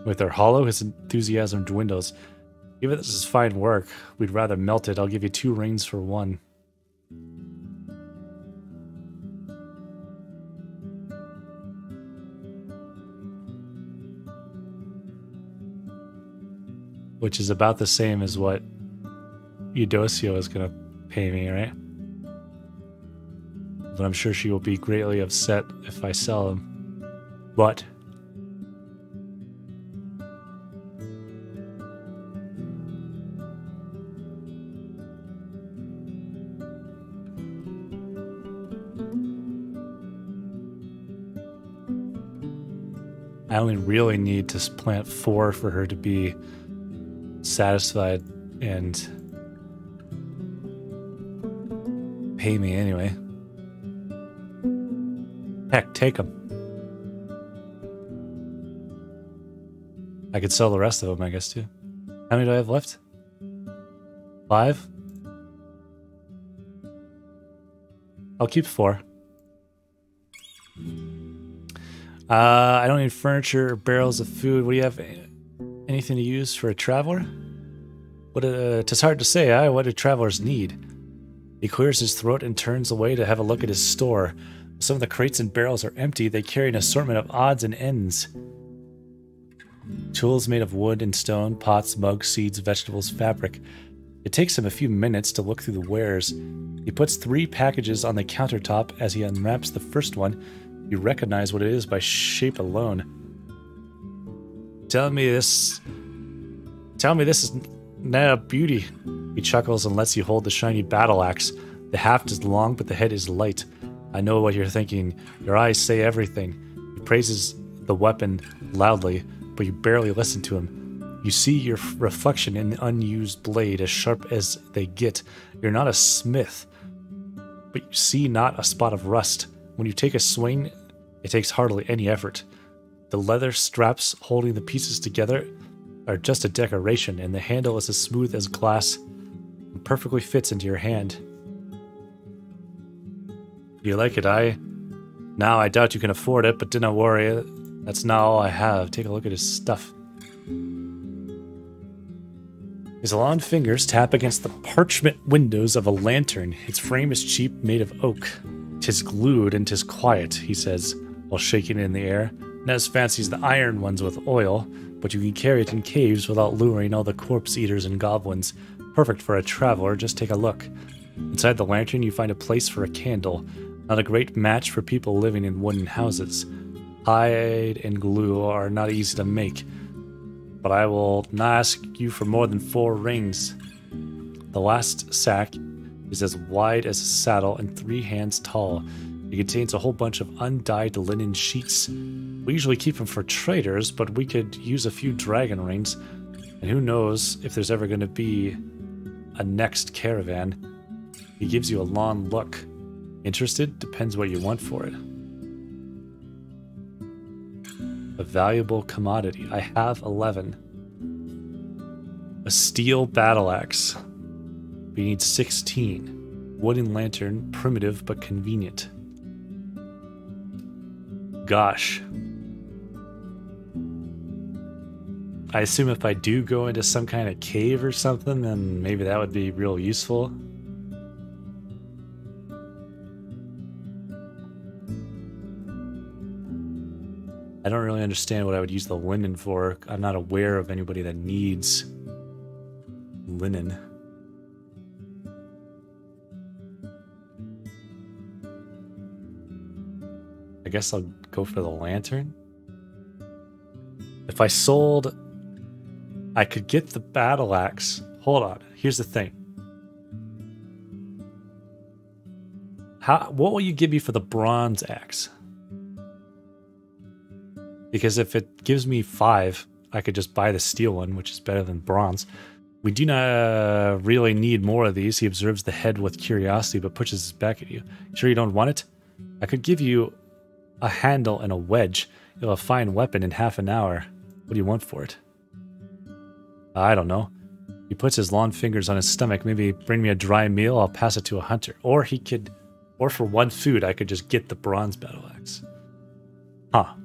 With their hollow, his enthusiasm dwindles. Even if this is fine work, we'd rather melt it. I'll give you 2 rings for 1. Which is about the same as what Eudosio is going to pay me, right? But I'm sure she will be greatly upset if I sell them. But I only really need to plant 4 for her to be satisfied and pay me anyway. Heck, take them. I could sell the rest of them, I guess, too. How many do I have left? 5? I'll keep 4. I don't need furniture or barrels of food. What do you have? Anything to use for a traveler? Tis hard to say, what do travelers need? He clears his throat and turns away to have a look at his store. Some of the crates and barrels are empty. They carry an assortment of odds and ends. Tools made of wood and stone, pots, mugs, seeds, vegetables, fabric. It takes him a few minutes to look through the wares. He puts 3 packages on the countertop. As he unwraps the first one, you recognize what it is by shape alone. Tell me this is not a beauty. He chuckles and lets you hold the shiny battle axe. The haft is long, but the head is light. I know what you're thinking. Your eyes say everything. He praises the weapon loudly, but you barely listen to him. You see your reflection in the unused blade, as sharp as they get. You're not a smith, but you see not a spot of rust. When you take a swing, it takes hardly any effort. The leather straps holding the pieces together are just a decoration, and the handle is as smooth as glass and perfectly fits into your hand. You like it, Now I doubt you can afford it, but do not worry. That's not all I have. Take a look at his stuff. His long fingers tap against the parchment windows of a lantern. Its frame is cheap, made of oak. 'Tis glued and 'tis quiet, he says, while shaking it in the air. Not as fancy as the iron ones with oil, but you can carry it in caves without luring all the corpse eaters and goblins. Perfect for a traveler, just take a look. Inside the lantern you find a place for a candle. Not a great match for people living in wooden houses. Hide and glue are not easy to make, but I will not ask you for more than 4 rings. The last sack is as wide as a saddle and 3 hands tall. It contains a whole bunch of undyed linen sheets. We usually keep them for traders, but we could use a few dragon rings, and who knows if there's ever going to be a next caravan. He gives you a long look. Interested? Depends what you want for it. A valuable commodity. I have 11. A steel battle axe. We need 16. Wooden lantern, primitive but convenient. Gosh. I assume if I do go into some kind of cave or something, then maybe that would be real useful. I don't really understand what I would use the linen for. I'm not aware of anybody that needs linen. I guess I'll go for the lantern. If I sold, I could get the battle axe. Hold on. Here's the thing. What will you give me for the bronze axe? Because if it gives me 5, I could just buy the steel one, which is better than bronze. We do not really need more of these. He observes the head with curiosity, but pushes his back at you. Sure you don't want it? I could give you a handle and a wedge. You'll have a fine weapon in half an hour. What do you want for it? I don't know. He puts his long fingers on his stomach. Maybe bring me a dry meal, I'll pass it to a hunter. Or for 1 food, I could just get the bronze battle axe. Huh.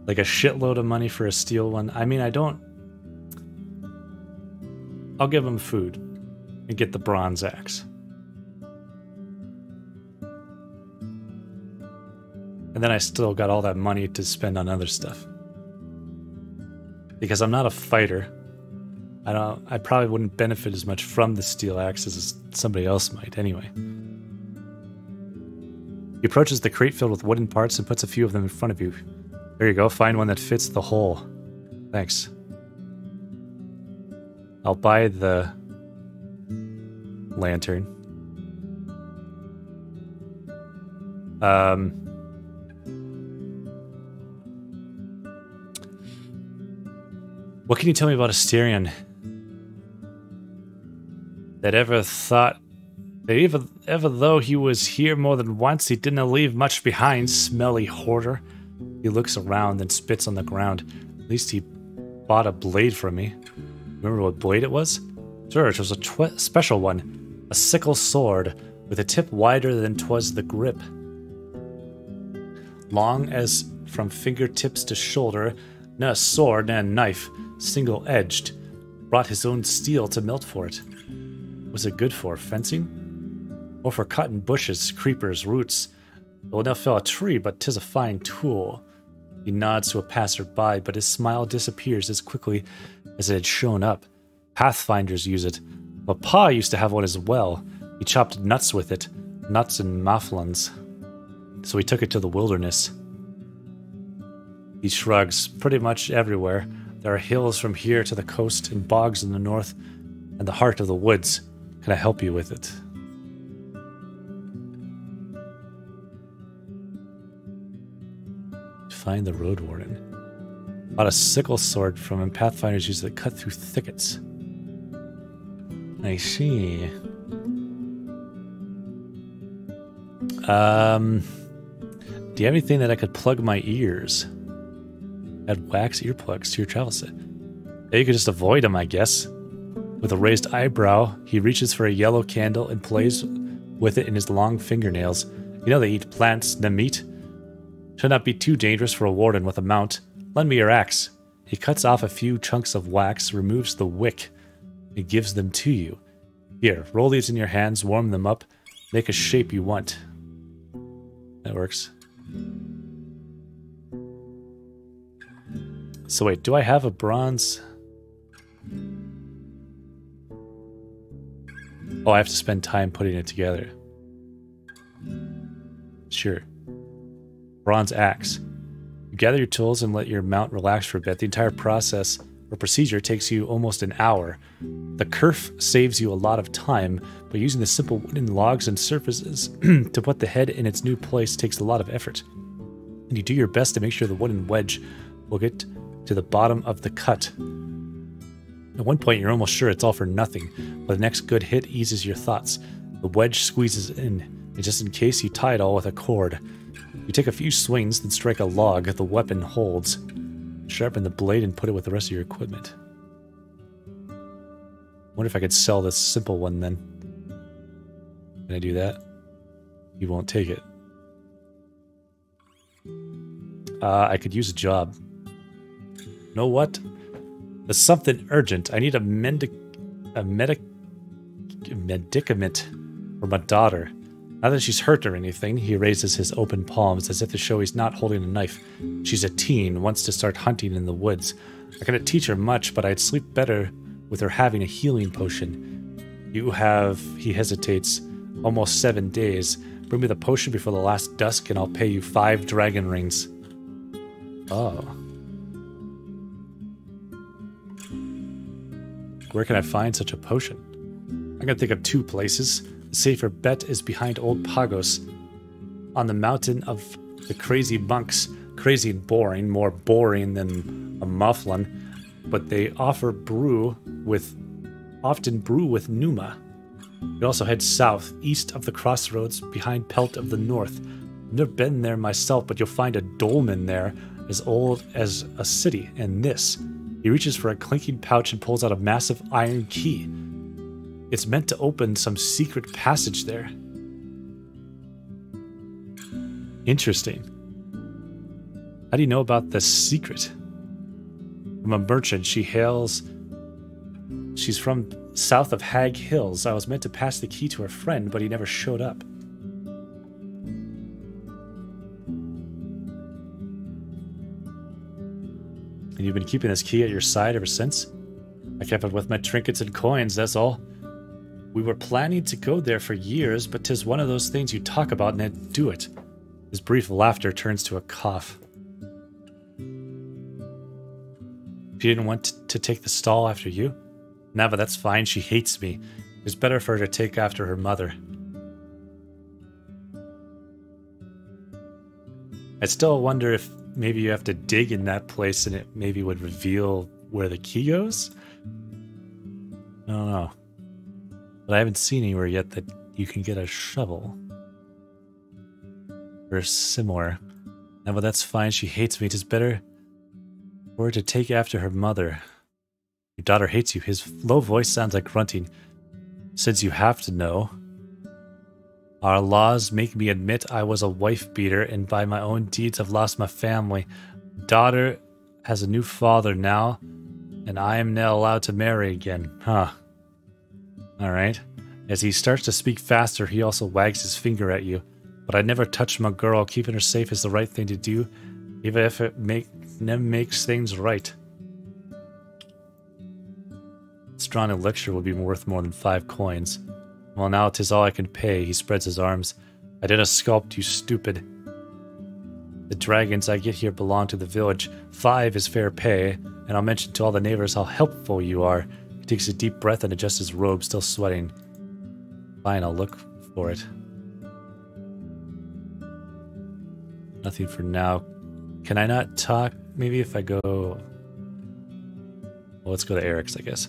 Like a shitload of money for a steel one. I mean, I'll give him food and get the bronze axe. And then I still got all that money to spend on other stuff. Because I'm not a fighter. I probably wouldn't benefit as much from the steel axe as somebody else might anyway. He approaches the crate filled with wooden parts and puts a few of them in front of you. There you go, find one that fits the hole. Thanks. I'll buy the lantern. What can you tell me about Asterion? That ever though he was here more than once, he didn't leave much behind, smelly hoarder. He looks around and spits on the ground. At least he bought a blade from me. Remember what blade it was? Sure, it was a special one. A sickle sword, with a tip wider than 'twas the grip. Long as from fingertips to shoulder, na a sword, na a knife, single-edged. Brought his own steel to melt for it. Was it good for fencing? Or for cutting bushes, creepers, roots? It will not fell a tree, but 'tis a fine tool. He nods to a passer-by, but his smile disappears as quickly as it had shown up. Pathfinders use it. Well, Pa used to have one as well. He chopped nuts with it. Nuts and mufflins. So he took it to the wilderness. He shrugs. Pretty much everywhere. There are hills from here to the coast and bogs in the north and the heart of the woods. Can I help you with it? Find the Roadwarden. Bought a sickle sword from him. Pathfinders use it to cut through thickets. I see. Do you have anything that I could plug my ears? Add wax earplugs to your travel set. Yeah, you could just avoid them, I guess. With a raised eyebrow, he reaches for a yellow candle and plays with it in his long fingernails. You know they eat plants, no meat. Should not be too dangerous for a warden with a mount. Lend me your axe. He cuts off a few chunks of wax, removes the wick, and gives them to you. Here, roll these in your hands, warm them up, make a shape you want. That works. So wait, do I have a bronze? Oh, I have to spend time putting it together. Sure. Bronze axe. You gather your tools and let your mount relax for a bit. The entire process or procedure takes you almost an hour. The kerf saves you a lot of time, but using the simple wooden logs and surfaces to put the head in its new place takes a lot of effort. And you do your best to make sure the wooden wedge will get to the bottom of the cut. At one point, you're almost sure it's all for nothing, but the next good hit eases your thoughts. The wedge squeezes in, and just in case, you tie it all with a cord. You take a few swings, then strike a log. The weapon holds. Sharpen the blade and put it with the rest of your equipment. Wonder if I could sell this simple one then. Can I do that? You won't take it. I could use a job. Know what? There's something urgent. I need a medicament for my daughter. Not that she's hurt or anything. He raises his open palms as if to show he's not holding a knife. She's a teen, wants to start hunting in the woods. I couldn't teach her much, but I'd sleep better with her having a healing potion. You have, he hesitates, almost 7 days. Bring me the potion before the last dusk and I'll pay you 5 dragon rings. Oh. Where can I find such a potion? I'm gonna think of 2 places. The safer bet is behind Old Pagos, on the mountain of the crazy monks. Crazy and boring, more boring than a mufflin, but they often brew with Numa. You also head south, east of the crossroads, behind Pelt of the North. I've never been there myself, but you'll find a dolmen there, as old as a city, and this. He reaches for a clinking pouch and pulls out a massive iron key. It's meant to open some secret passage there. Interesting. How do you know about this secret? From a merchant. She's from south of Hag Hills. I was meant to pass the key to her friend, but he never showed up. And you've been keeping this key at your side ever since? I kept it with my trinkets and coins, that's all. We were planning to go there for years, but 'tis one of those things you talk about and then do it. His brief laughter turns to a cough. She didn't want to take the stall after you? Nah, but that's fine, she hates me. It's better for her to take after her mother. I still wonder if maybe you have to dig in that place and it maybe would reveal where the key goes? I don't know. But I haven't seen anywhere yet that you can get a shovel. Or similar. Now, well, that's fine. She hates me. It is better for her to take after her mother. Your daughter hates you. His low voice sounds like grunting. Since you have to know. Our laws make me admit I was a wife beater and by my own deeds have lost my family. Daughter has a new father now, and I am now allowed to marry again. Huh. Alright. As he starts to speak faster, he also wags his finger at you. But I never touch my girl. Keeping her safe is the right thing to do, even if it makes things right. This drawn elixir will be worth more than 5 coins. Well, now 'tis all I can pay. He spreads his arms. I didn't sculpt, you stupid. The dragons I get here belong to the village. 5 is fair pay, and I'll mention to all the neighbors how helpful you are. He takes a deep breath and adjusts his robe, still sweating. Fine, I'll look for it. Nothing for now. Can I not talk? Maybe if I go... Well, let's go to Eric's, I guess.